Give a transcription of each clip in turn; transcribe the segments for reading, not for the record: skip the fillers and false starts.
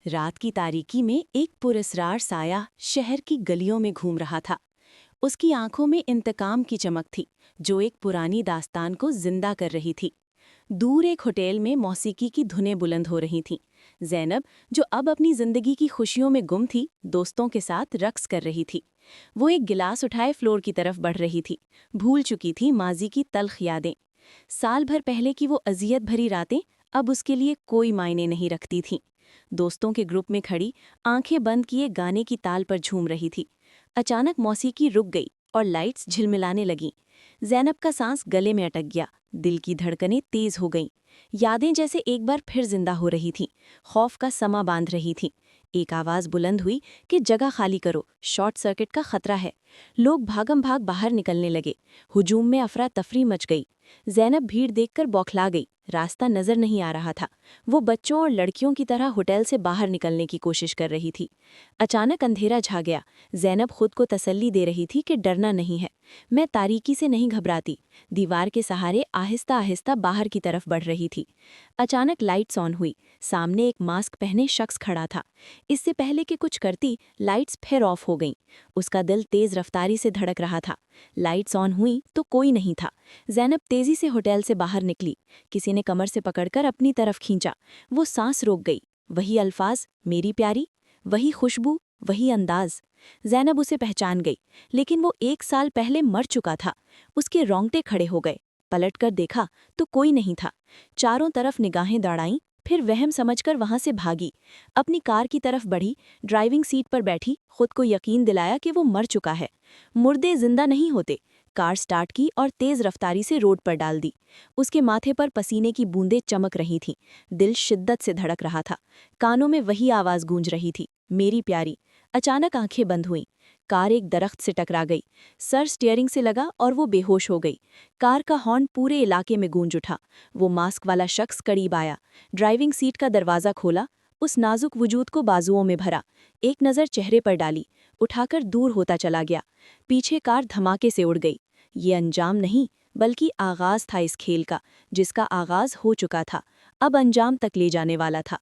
रात की तारीकी में एक पुरस्रार साया शहर की गलियों में घूम रहा था। उसकी आंखों में इंतकाम की चमक थी, जो एक पुरानी दास्तान को जिंदा कर रही थी। दूर एक होटल में मौसीकी की धुनें बुलंद हो रही थीं। ज़ैनब, जो अब अपनी जिंदगी की खुशियों में गुम थी, दोस्तों के साथ रक्स कर रही थी। वो एक गिलास उठाए फ्लोर की तरफ बढ़ रही थी। भूल चुकी थी माजी की तल्ख यादें। साल भर पहले की वो अजियत भरी रातें अब उसके लिए कोई मायने नहीं रखती थीं। दोस्तों के ग्रुप में खड़ी, आंखें बंद किए गाने की ताल पर झूम रही थी। अचानक मौसीकी रुक गई और लाइट्स झिलमिलाने लगीं। ज़ैनब का सांस गले में अटक गया, दिल की धड़कनें तेज हो गईं। यादें जैसे एक बार फिर जिंदा हो रही थीं, खौफ का समा बांध रही थीं। एक आवाज़ बुलंद हुई कि जगह खाली करो, शॉर्ट सर्किट का खतरा है। लोग भागम भाग बाहर निकलने लगे। हुजूम में अफरा तफरी मच गई। ज़ैनब भीड़ देखकर बौखला गई। रास्ता नजर नहीं आ रहा था। वो बच्चों और लड़कियों की तरह होटल से बाहर निकलने की कोशिश कर रही थी। अचानक अंधेरा छा गया। ज़ैनब खुद को तसल्ली दे रही थी कि डरना नहीं है, मैं तारीकी से नहीं घबराती। दीवार के सहारे आहिस्ता आहिस्ता बाहर की तरफ बढ़ रही थी। अचानक लाइट्स ऑन हुई। सामने एक मास्क पहने शख्स खड़ा था। इससे पहले कि कुछ करती, लाइट्स फिर ऑफ हो गईं। उसका दिल तेज रफ्तारी से धड़क रहा था। लाइट्स ऑन हुई तो कोई नहीं था। ज़ैनब तेजी से होटल से बाहर निकली। किसी ने कमर से पकड़कर अपनी तरफ खींचा। वो सांस रोक गई। वही अल्फाज, मेरी प्यारी, वही खुशबू, वही अंदाज। ज़ैनब उसे पहचान गई, लेकिन वो 1 साल पहले मर चुका था। उसके रोंगटे खड़े हो गए। पलटकर देखा तो कोई नहीं था। चारों तरफ निगाहें दौड़ाईं, फिर वहम समझकर वहां से भागी। अपनी कार की तरफ बढ़ी, ड्राइविंग सीट पर बैठी, खुद को यकीन दिलाया कि वो मर चुका है। मुर्दे जिंदा नहीं होते। कार स्टार्ट की और तेज रफ्तारी से रोड पर डाल दी। उसके माथे पर पसीने की बूंदें चमक रही थीं। दिल शिद्दत से धड़क रहा था। कानों में वही आवाज़ गूंज रही थी, मेरी प्यारी। अचानक आंखें बंद हुईं। कार एक दरख्त से टकरा गई। सर स्टीयरिंग से लगा और वो बेहोश हो गई। कार का हॉर्न पूरे इलाके में गूंज उठा। वो मास्क वाला शख्स करीब आया। ड्राइविंग सीट का दरवाज़ा खोला, उस नाजुक वजूद को बाजुओं में भरा। एक नज़र चेहरे पर डाली, उठाकर दूर होता चला गया। पीछे कार धमाके से उड़ गई। ये अंजाम नहीं, बल्कि आगाज था इस खेल का, जिसका आगाज हो चुका था, अब अंजाम तक ले जाने वाला था।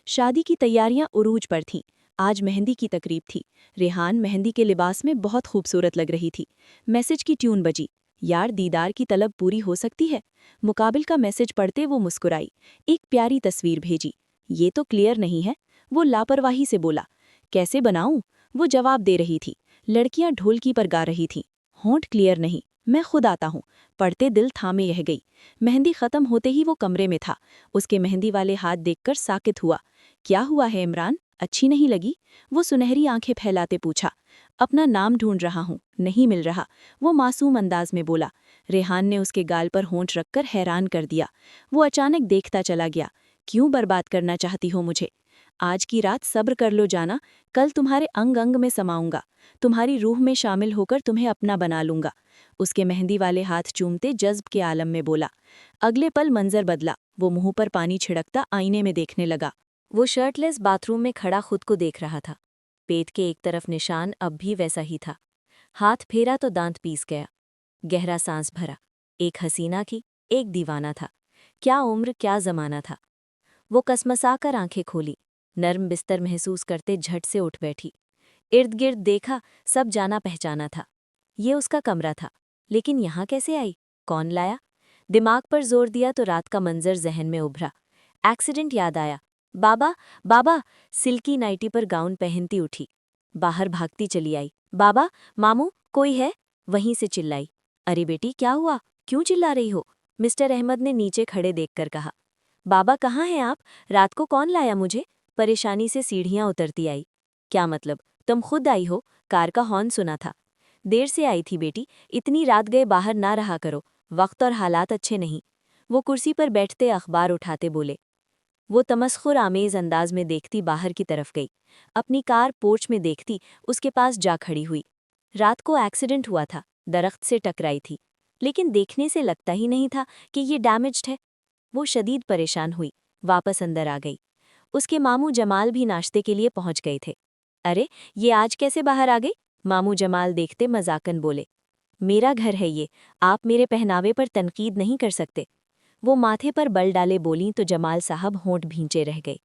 शादी की तैयारियां उरूज पर थीं। आज मेहंदी की तकरीब थी। रेहान मेहंदी के लिबास में बहुत खूबसूरत लग रही थी। मैसेज की ट्यून बजी। यार, दीदार की तलब पूरी हो सकती है। मुकाबिल का मैसेज पढ़ते वो मुस्कुराई। एक प्यारी तस्वीर भेजी। ये तो क्लियर नहीं है, वो लापरवाही से बोला। कैसे बनाऊं? वो जवाब दे रही थी। लड़कियां ढोलकी पर गा रही थीं। होंठ क्लियर नहीं, मैं खुद आता हूँ। पढ़ते दिल थामे रह गई। मेहंदी खत्म होते ही वो कमरे में था। उसके मेहंदी वाले हाथ देखकर साकित हुआ। क्या हुआ है इमरान, अच्छी नहीं लगी? वो सुनहरी आंखें फैलाते पूछा। अपना नाम ढूंढ रहा हूँ, नहीं मिल रहा, वो मासूम अंदाज में बोला। रेहान ने उसके गाल पर होंठ रखकर हैरान कर दिया। वो अचानक देखता चला गया। क्यों बर्बाद करना चाहती हो मुझे? आज की रात सब्र कर लो जाना, कल तुम्हारे अंग अंग में समाऊंगा। तुम्हारी रूह में शामिल होकर तुम्हें अपना बना लूंगा। उसके मेहंदी वाले हाथ चूमते जज्ब के आलम में बोला। अगले पल मंजर बदला। वो मुंह पर पानी छिड़कता आईने में देखने लगा। वो शर्टलेस बाथरूम में खड़ा खुद को देख रहा था। पेट के एक तरफ निशान अब भी वैसा ही था। हाथ फेरा तो दांत पीस गया। गहरा सांस भरा। एक हसीना की, एक दीवाना था। क्या उम्र, क्या जमाना था। वो कसमसाकर आंखें खोली। नर्म बिस्तर महसूस करते झट से उठ बैठी। इर्द गिर्द देखा, सब जाना पहचाना था। ये उसका कमरा था, लेकिन यहाँ कैसे आई? कौन लाया? दिमाग पर जोर दिया तो रात का मंजर जहन में उभरा। एक्सीडेंट याद आया। बाबा, बाबा, सिल्की नाइटी पर गाउन पहनती उठी। बाहर भागती चली आई। बाबा, मामू, कोई है? वहीं से चिल्लाई। अरे बेटी, क्या हुआ? क्यों चिल्ला रही हो? मिस्टर अहमद ने नीचे खड़े देखकर कहा। बाबा, कहाँ हैं आप? रात को कौन लाया मुझे? परेशानी से सीढ़ियां उतरती आई। क्या मतलब? तुम खुद आई हो? कार का हॉर्न सुना था। देर से आई थी बेटी, इतनी रात गए बाहर ना रहा करो, वक्त और हालात अच्छे नहीं। वो कुर्सी पर बैठते अखबार उठाते बोले। वो तमस्खुर आमेज अंदाज में देखती बाहर की तरफ गई। अपनी कार पोर्च में देखती, उसके पास जा खड़ी हुई। रात को एक्सीडेंट हुआ था, दरख्त से टकराई थी, लेकिन देखने से लगता ही नहीं था कि ये डैमेज्ड है। वो शदीद परेशान हुई, वापस अंदर आ गई। उसके मामू जमाल भी नाश्ते के लिए पहुंच गए थे। अरे, ये आज कैसे बाहर आ गई? मामू जमाल देखते मजाकन बोले। मेरा घर है ये, आप मेरे पहनावे पर तनकीद नहीं कर सकते। वो माथे पर बल डाले बोलीं तो जमाल साहब होंठ भींचे रह गए।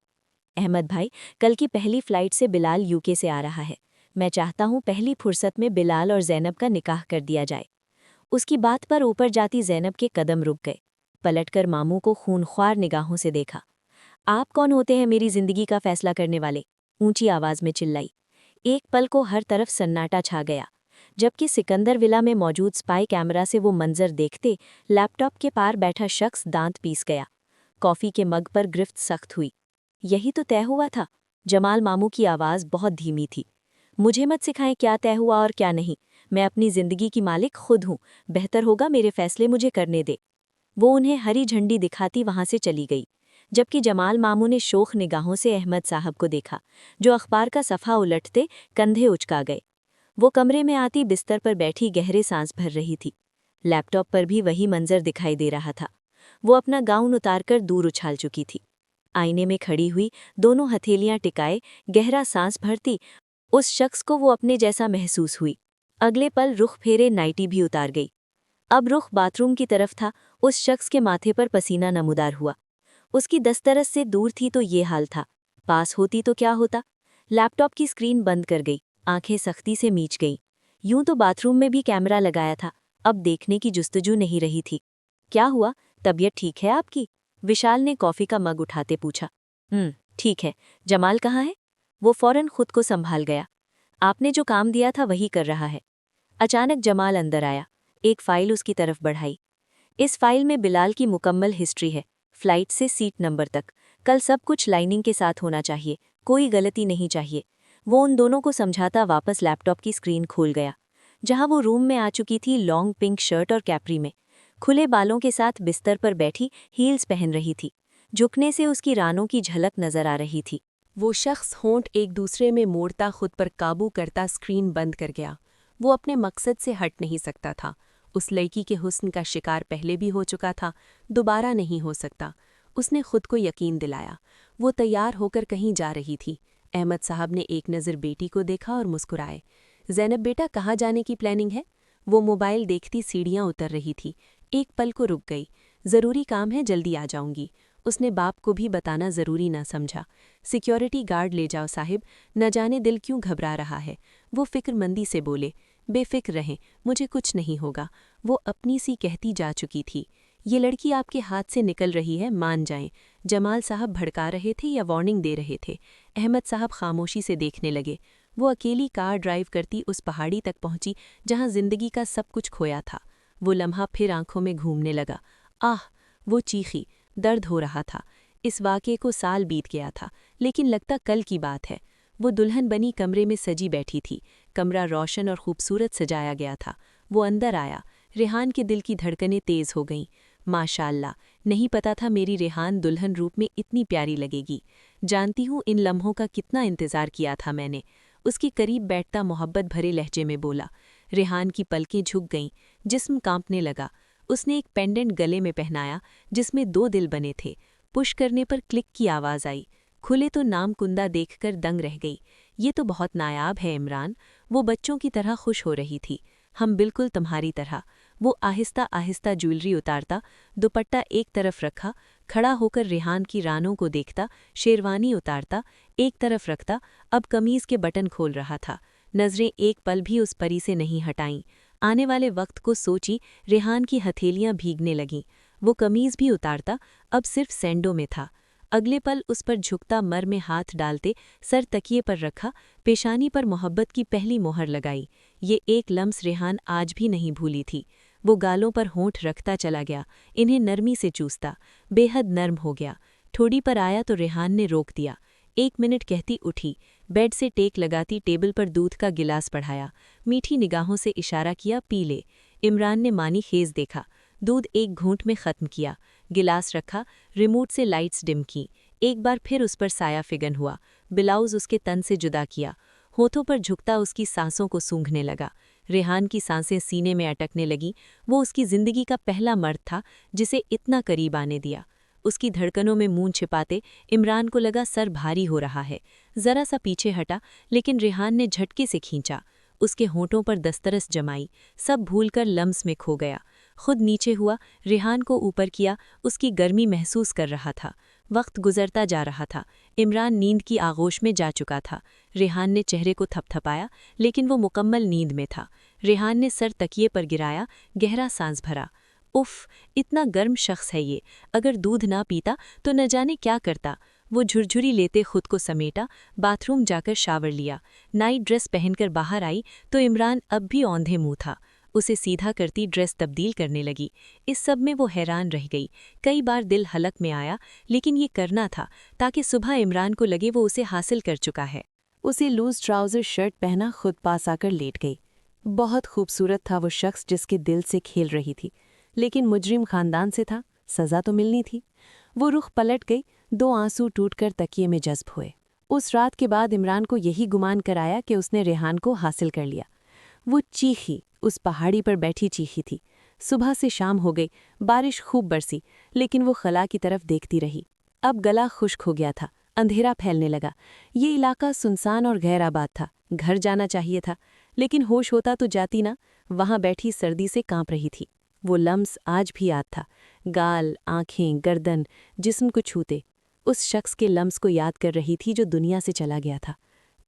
अहमद भाई, कल की पहली फ्लाइट से बिलाल यूके से आ रहा है। मैं चाहता हूँ पहली फुर्सत में बिलाल और ज़ैनब का निकाह कर दिया जाए। उसकी बात पर ऊपर जाती ज़ैनब के कदम रुक गए। पलटकर मामू को खूनख्वार निगाहों से देखा। आप कौन होते हैं मेरी जिंदगी का फैसला करने वाले? ऊंची आवाज में चिल्लाई। एक पल को हर तरफ सन्नाटा छा गया, जबकि सिकंदर विला में मौजूद स्पाई कैमरा से वो मंजर देखते लैपटॉप के पार बैठा शख्स दांत पीस गया। कॉफी के मग पर गिरफ्त सख्त हुई। यही तो तय हुआ था। जमाल मामू की आवाज़ बहुत धीमी थी। मुझे मत सिखाएं क्या तय हुआ और क्या नहीं। मैं अपनी जिंदगी की मालिक खुद हूँ। बेहतर होगा मेरे फैसले मुझे करने दे। वो उन्हें हरी झंडी दिखाती वहां से चली गई, जबकि जमाल मामू ने शोख निगाहों से अहमद साहब को देखा, जो अखबार का सफ़ा उलटते कंधे उचका गए। वो कमरे में आती बिस्तर पर बैठी गहरे सांस भर रही थी। लैपटॉप पर भी वही मंजर दिखाई दे रहा था। वो अपना गाउन उतारकर दूर उछाल चुकी थी। आईने में खड़ी हुई, दोनों हथेलियां टिकाए गहरा सांस भरती उस शख्स को वो अपने जैसा महसूस हुई। अगले पल रुख फेरे नाइटी भी उतार गई। अब रुख बाथरूम की तरफ था। उस शख्स के माथे पर पसीना नमूदार हुआ। उसकी दस्तरस से दूर थी तो ये हाल था, पास होती तो क्या होता। लैपटॉप की स्क्रीन बंद कर गई, आंखें सख्ती से मीच गईं। यूं तो बाथरूम में भी कैमरा लगाया था, अब देखने की जुस्तजू नहीं रही थी। क्या हुआ, तबीयत ठीक है आपकी? विशाल ने कॉफी का मग उठाते पूछा। ठीक है। जमाल कहाँ है? वो फौरन खुद को संभाल गया। आपने जो काम दिया था वही कर रहा है। अचानक जमाल अंदर आया, एक फाइल उसकी तरफ बढ़ाई। इस फाइल में बिलाल की मुकम्मल हिस्ट्री है, फ्लाइट से सीट नंबर तक। कल सब कुछ लाइनिंग के साथ होना चाहिए, कोई गलती नहीं चाहिए। वो उन दोनों को समझाता वापस लैपटॉप की स्क्रीन खोल गया, जहां वो रूम में आ चुकी थी, लॉन्ग पिंक शर्ट और कैप्री में, खुले बालों के साथ बिस्तर पर बैठी, हील्स पहन रही थी। झुकने से उसकी रानों की झलक नजर आ रही थी। वो शख्स होंठ एक दूसरे में मोड़ता, खुद पर काबू करता स्क्रीन बंद कर गया। वो अपने मकसद से हट नहीं सकता था। उस लड़की के हुस्न का शिकार पहले भी हो चुका था, दोबारा नहीं हो सकता। उसने खुद को यकीन दिलाया। वो तैयार होकर कहीं जा रही थी। अहमद साहब ने एक नज़र बेटी को देखा और मुस्कुराए। ज़ैनब बेटा, कहाँ जाने की प्लानिंग है? वो मोबाइल देखती सीढ़ियाँ उतर रही थी। एक पल को रुक गई। ज़रूरी काम है, जल्दी आ जाऊंगी। उसने बाप को भी बताना ज़रूरी ना समझा। सिक्योरिटी गार्ड ले जाओ साहिब, न जाने दिल क्यों घबरा रहा है। वो फिक्रमंदी से बोले। बेफिक्र रहें, मुझे कुछ नहीं होगा। वो अपनी सी कहती जा चुकी थी। ये लड़की आपके हाथ से निकल रही है, मान जाएं। जमाल साहब भड़का रहे थे या वार्निंग दे रहे थे? अहमद साहब खामोशी से देखने लगे। वो अकेली कार ड्राइव करती उस पहाड़ी तक पहुंची जहां जिंदगी का सब कुछ खोया था। वो लम्हा फिर आंखों में घूमने लगा। आह! वो चीखी। दर्द हो रहा था। इस वाक़े को साल बीत गया था, लेकिन लगता कल की बात है। वो दुल्हन बनी कमरे में सजी बैठी थी। कमरा रोशन और खूबसूरत सजाया गया था। वो अंदर आया। रेहान के दिल की धड़कनें तेज़ हो गईं। माशाअल्लाह, नहीं पता था मेरी रेहान दुल्हन रूप में इतनी प्यारी लगेगी। जानती हूँ इन लम्हों का कितना इंतज़ार किया था मैंने। उसके करीब बैठता मोहब्बत भरे लहजे में बोला। रेहान की पलकें झुक गईं, जिस्म कांपने लगा। उसने एक पेंडेंट गले में पहनाया जिसमें 2 दिल बने थे। पुश करने पर क्लिक की आवाज़ आई। खुले तो नाम कुंदा देखकर दंग रह गई। ये तो बहुत नायाब है इमरान। वो बच्चों की तरह खुश हो रही थी। हम बिल्कुल तुम्हारी तरह। वो आहिस्ता आहिस्ता ज्वेलरी उतारता, दुपट्टा एक तरफ रखा, खड़ा होकर रेहान की रानों को देखता, शेरवानी उतारता, एक तरफ रखता, अब कमीज़ के बटन खोल रहा था। नज़रें एक पल भी उस परी से नहीं हटाईं। आने वाले वक्त को सोची, रेहान की हथेलियां भीगने लगीं। वो कमीज़ भी उतारता, अब सिर्फ सैंडो में था। अगले पल उस पर झुकता, मर में हाथ डालते, सर तकिए पर रखा, पेशानी पर मोहब्बत की पहली मोहर लगाई। ये एक लम्स रेहान आज भी नहीं भूली थी। वो गालों पर होंठ रखता चला गया, इन्हें नरमी से चूसता। बेहद नर्म हो गया। ठोड़ी पर आया तो रेहान ने रोक दिया। 1 मिनट कहती उठी। बेड से टेक लगाती टेबल पर दूध का गिलास बढ़ाया। मीठी निगाहों से इशारा किया, पी ले। इमरान ने मानी खेज देखा। दूध एक घूंट में ख़त्म किया। गिलास रखा, रिमोट से लाइट्स डिम की। एक बार फिर उस पर साया फिगन हुआ। ब्लाउज उसके तन से जुदा किया। होठों पर झुकता उसकी सांसों को सूंघने लगा। रेहान की सांसें सीने में अटकने लगीं। वो उसकी जिंदगी का पहला मर्द था जिसे इतना करीब आने दिया। उसकी धड़कनों में मुंह छिपाते इमरान को लगा सर भारी हो रहा है। जरा सा पीछे हटा, लेकिन रेहान ने झटके से खींचा। उसके होठों पर दस्तरस जमाई। सब भूलकर लम्स में खो गया। खुद नीचे हुआ, रेहान को ऊपर किया, उसकी गर्मी महसूस कर रहा था। वक्त गुजरता जा रहा था। इमरान नींद की आगोश में जा चुका था। रेहान ने चेहरे को थपथपाया, लेकिन वो मुकम्मल नींद में था। रेहान ने सर तकिए पर गिराया, गहरा सांस भरा। उफ, इतना गर्म शख्स है ये। अगर दूध ना पीता तो न जाने क्या करता। वो झुरझुरी लेते खुद को समेटा, बाथरूम जाकर शावर लिया। नाइट ड्रेस पहनकर बाहर आई तो इमरान अब भी औंधे मुंह था। उसे सीधा करती ड्रेस तब्दील करने लगी। इस सब में वो हैरान रह गई। कई बार दिल हलक में आया, लेकिन ये करना था ताकि सुबह इमरान को लगे वो उसे हासिल कर चुका है। उसे लूज ट्राउजर शर्ट पहना खुद पास आकर लेट गई। बहुत खूबसूरत था वो शख्स जिसके दिल से खेल रही थी, लेकिन मुजरिम खानदान से था, सज़ा तो मिलनी थी। वो रुख पलट गई, 2 आंसू टूटकर तकिए में जज्ब हुए। उस रात के बाद इमरान को यही गुमान कराया कि उसने रेहान को हासिल कर लिया। वो चीखी, उस पहाड़ी पर बैठी चीखी थी। सुबह से शाम हो गई, बारिश खूब बरसी, लेकिन वो खला की तरफ देखती रही। अब गला खुश्क हो गया था, अंधेरा फैलने लगा। ये इलाका सुनसान और गैर आबाद था। घर जाना चाहिए था, लेकिन होश होता तो जाती ना। वहां बैठी सर्दी से कांप रही थी। वो लम्स आज भी याद था, गाल, आंखें, गर्दन, जिस्म को छूते। उस शख्स के लम्स को याद कर रही थी जो दुनिया से चला गया था।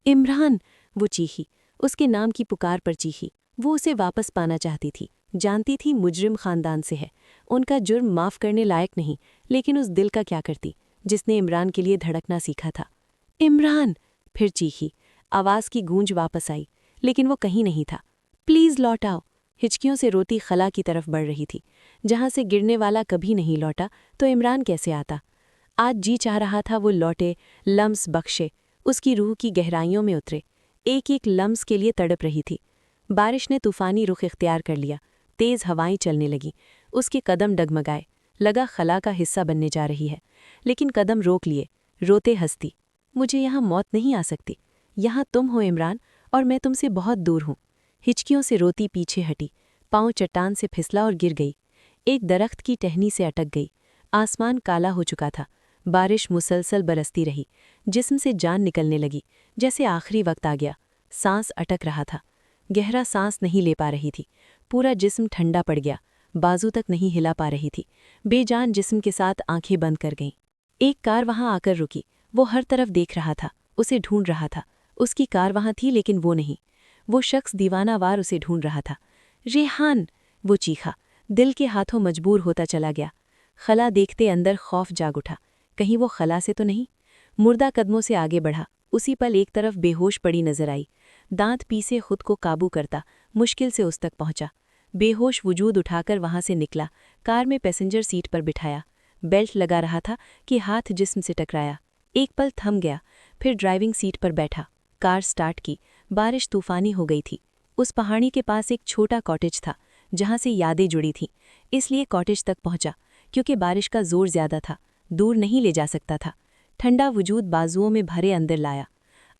इमरान, वो चीखी, उसके नाम की पुकार पर चीखी। वो उसे वापस पाना चाहती थी। जानती थी मुजरिम खानदान से है, उनका जुर्म माफ़ करने लायक नहीं, लेकिन उस दिल का क्या करती जिसने इमरान के लिए धड़कना सीखा था। इमरान, फिर चीखी। आवाज़ की गूंज वापस आई, लेकिन वो कहीं नहीं था। प्लीज़ लौट आओ। हिचकियों से रोती खला की तरफ बढ़ रही थी। जहाँ से गिरने वाला कभी नहीं लौटा तो इमरान कैसे आता। आज जी चाह रहा था वो लौटे, लम्स बख्शे, उसकी रूह की गहराइयों में उतरे। एक एक लम्स के लिए तड़प रही थी। बारिश ने तूफानी रुख इख्तियार कर लिया। तेज़ हवाएं चलने लगीं। उसके कदम डगमगाए। लगा खला का हिस्सा बनने जा रही है, लेकिन कदम रोक लिए। रोते हंसती, मुझे यहाँ मौत नहीं आ सकती। यहाँ तुम हो इमरान, और मैं तुमसे बहुत दूर हूँ। हिचकियों से रोती पीछे हटी। पाँव चट्टान से फिसला और गिर गई। एक दरख्त की टहनी से अटक गई। आसमान काला हो चुका था। बारिश मुसलसल बरसती रही। जिस्म से जान निकलने लगी, जैसे आखिरी वक्त आ गया। सांस अटक रहा था। गहरा सांस नहीं ले पा रही थी। पूरा जिस्म ठंडा पड़ गया। बाजू तक नहीं हिला पा रही थी। बेजान जिस्म के साथ आंखें बंद कर गईं। एक कार वहां आकर रुकी। वो हर तरफ देख रहा था, उसे ढूंढ रहा था। उसकी कार वहां थी, लेकिन वो नहीं। वो शख्स दीवानावार उसे ढूंढ रहा था। रेहान, वो चीखा। दिल के हाथों मजबूर होता चला गया। खला देखते अंदर खौफ जाग उठा। कहीं वो खला से तो नहीं। मुर्दा कदमों से आगे बढ़ा। उसी पल एक तरफ बेहोश पड़ी नजर आई। दांत पीसे खुद को काबू करता मुश्किल से उस तक पहुंचा। बेहोश वजूद उठाकर वहां से निकला। कार में पैसेंजर सीट पर बिठाया। बेल्ट लगा रहा था कि हाथ जिस्म से टकराया। एक पल थम गया, फिर ड्राइविंग सीट पर बैठा। कार स्टार्ट की। बारिश तूफानी हो गई थी। उस पहाड़ी के पास एक छोटा कॉटेज था, जहां से यादें जुड़ी थीं। इसलिए कॉटेज तक पहुंचा, क्योंकि बारिश का जोर ज्यादा था, दूर नहीं ले जा सकता था। ठंडा वजूद बाजुओं में भरे अंदर लाया।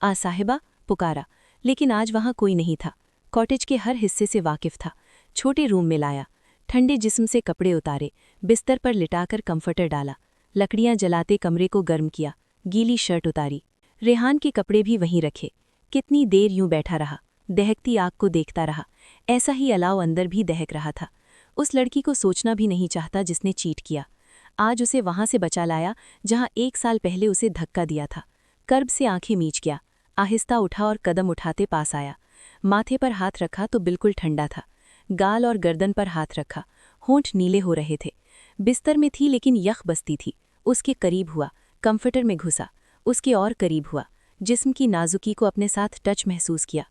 आ साहिबा, पुकारा, लेकिन आज वहां कोई नहीं था। कॉटेज के हर हिस्से से वाकिफ था। छोटे रूम में लाया। ठंडे जिस्म से कपड़े उतारे, बिस्तर पर लिटाकर कंफर्टर डाला। लकड़ियां जलाते कमरे को गर्म किया। गीली शर्ट उतारी। रेहान के कपड़े भी वहीं रखे। कितनी देर यूं बैठा रहा, दहकती आग को देखता रहा। ऐसा ही अलाव अंदर भी दहक रहा था। उस लड़की को सोचना भी नहीं चाहता जिसने चीट किया। आज उसे वहां से बचा लाया जहां 1 साल पहले उसे धक्का दिया था। कर्ब से आंखें मीच गया। आहिस्ता उठा और कदम उठाते पास आया। माथे पर हाथ रखा तो बिल्कुल ठंडा था। गाल और गर्दन पर हाथ रखा, होंठ नीले हो रहे थे। बिस्तर में थी, लेकिन यख बसती थी। उसके करीब हुआ, कंफर्टर में घुसा। उसके और करीब हुआ, जिस्म की नाजुकी को अपने साथ टच महसूस किया।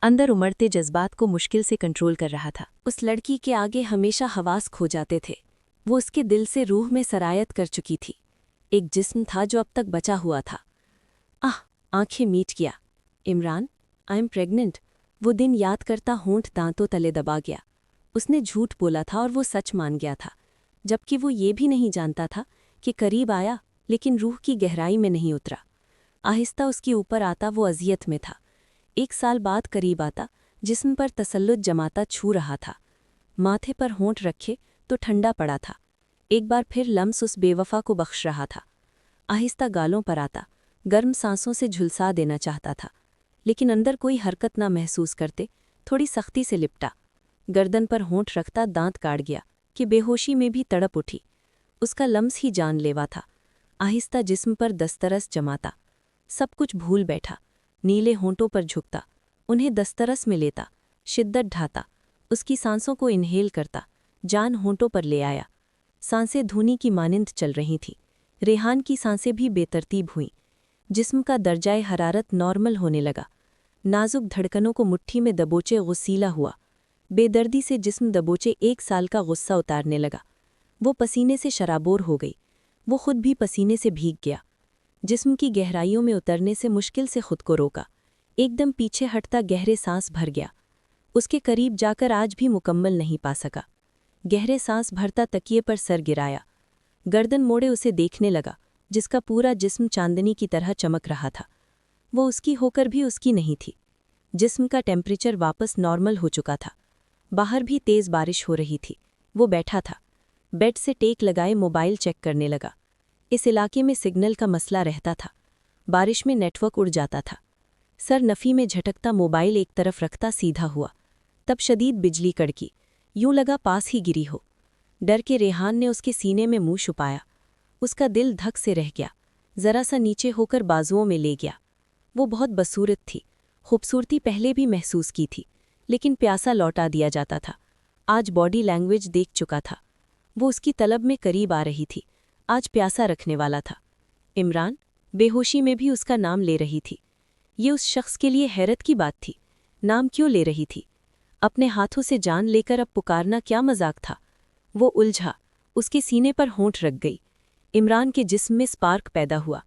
अंदर उमड़ते जज्बात को मुश्किल से कंट्रोल कर रहा था। उस लड़की के आगे हमेशा हवास खो जाते थे। वो उसके दिल से रूह में सरायत कर चुकी थी। एक जिस्म था जो अब तक बचा हुआ था। आंखें मीट गया। Imran, I am pregnant. वो दिन याद करता होंठ दांतों तले दबा गया। उसने झूठ बोला था और वो सच मान गया था, जबकि वो ये भी नहीं जानता था कि करीब आया, लेकिन रूह की गहराई में नहीं उतरा। आहिस्ता उसके ऊपर आता वो अजियत में था। 1 साल बाद करीब आता, जिस्म पर तसल्लुत जमाता छू रहा था। माथे पर होंठ रखे तो ठंडा पड़ा था। एक बार फिर लम्स उस बेवफा को बख्श रहा था। आहिस्ता गालों पर आता, गर्म सांसों से झुलसा देना चाहता था, लेकिन अंदर कोई हरकत ना महसूस करते थोड़ी सख्ती से लिपटा। गर्दन पर होंठ रखता दांत काट गया कि बेहोशी में भी तड़प उठी। उसका लम्स ही जानलेवा था। आहिस्ता जिस्म पर दस्तरस जमाता। सब कुछ भूल बैठा, नीले होंठों पर झुकता, उन्हें दस्तरस में लेता, शिद्दत ढाता, उसकी सांसों को इन्हेल करता, जान होंठों पर ले आया। सांसें धूनी की मानिंद चल रही थीं। रेहान की सांसें भी बेतरतीब हुईं। जिस्म का दर्जाए हरारत नॉर्मल होने लगा। नाजुक धड़कनों को मुट्ठी में दबोचे गुस्सीला हुआ। बेदर्दी से जिस्म दबोचे 1 साल का गुस्सा उतारने लगा। वो पसीने से शराबोर हो गई। वो खुद भी पसीने से भीग गया। जिस्म की गहराइयों में उतरने से मुश्किल से खुद को रोका। एकदम पीछे हटता गहरे सांस भर गया। उसके करीब जाकर आज भी मुकम्मल नहीं पा सका। गहरे सांस भरता तकिए पर सर गिराया। गर्दन मोड़े उसे देखने लगा, जिसका पूरा जिस्म चांदनी की तरह चमक रहा था। वो उसकी होकर भी उसकी नहीं थी। जिस्म का टेम्परेचर वापस नॉर्मल हो चुका था। बाहर भी तेज़ बारिश हो रही थी। वो बैठा था, बेड से टेक लगाए मोबाइल चेक करने लगा। इस इलाके में सिग्नल का मसला रहता था। बारिश में नेटवर्क उड़ जाता था। सर नफ़ी में झटकता मोबाइल एक तरफ रखता सीधा हुआ। तब शदीद बिजली कड़की, यूं लगा पास ही गिरी हो। डर के रेहान ने उसके सीने में मुंह छुपाया। उसका दिल धक से रह गया, जरा सा नीचे होकर बाजुओं में ले गया। वो बहुत बसूरत थी। खूबसूरती पहले भी महसूस की थी, लेकिन प्यासा लौटा दिया जाता था। आज बॉडी लैंग्वेज देख चुका था। वो उसकी तलब में करीब आ रही थी। आज प्यासा रखने वाला था। इमरान बेहोशी में भी उसका नाम ले रही थी। ये उस शख्स के लिए हैरत की बात थी। नाम क्यों ले रही थी? अपने हाथों से जान लेकर अब पुकारना क्या मजाक था? वो उलझा, उसके सीने पर होंठ रख गई। इमरान के जिस्म में स्पार्क पैदा हुआ।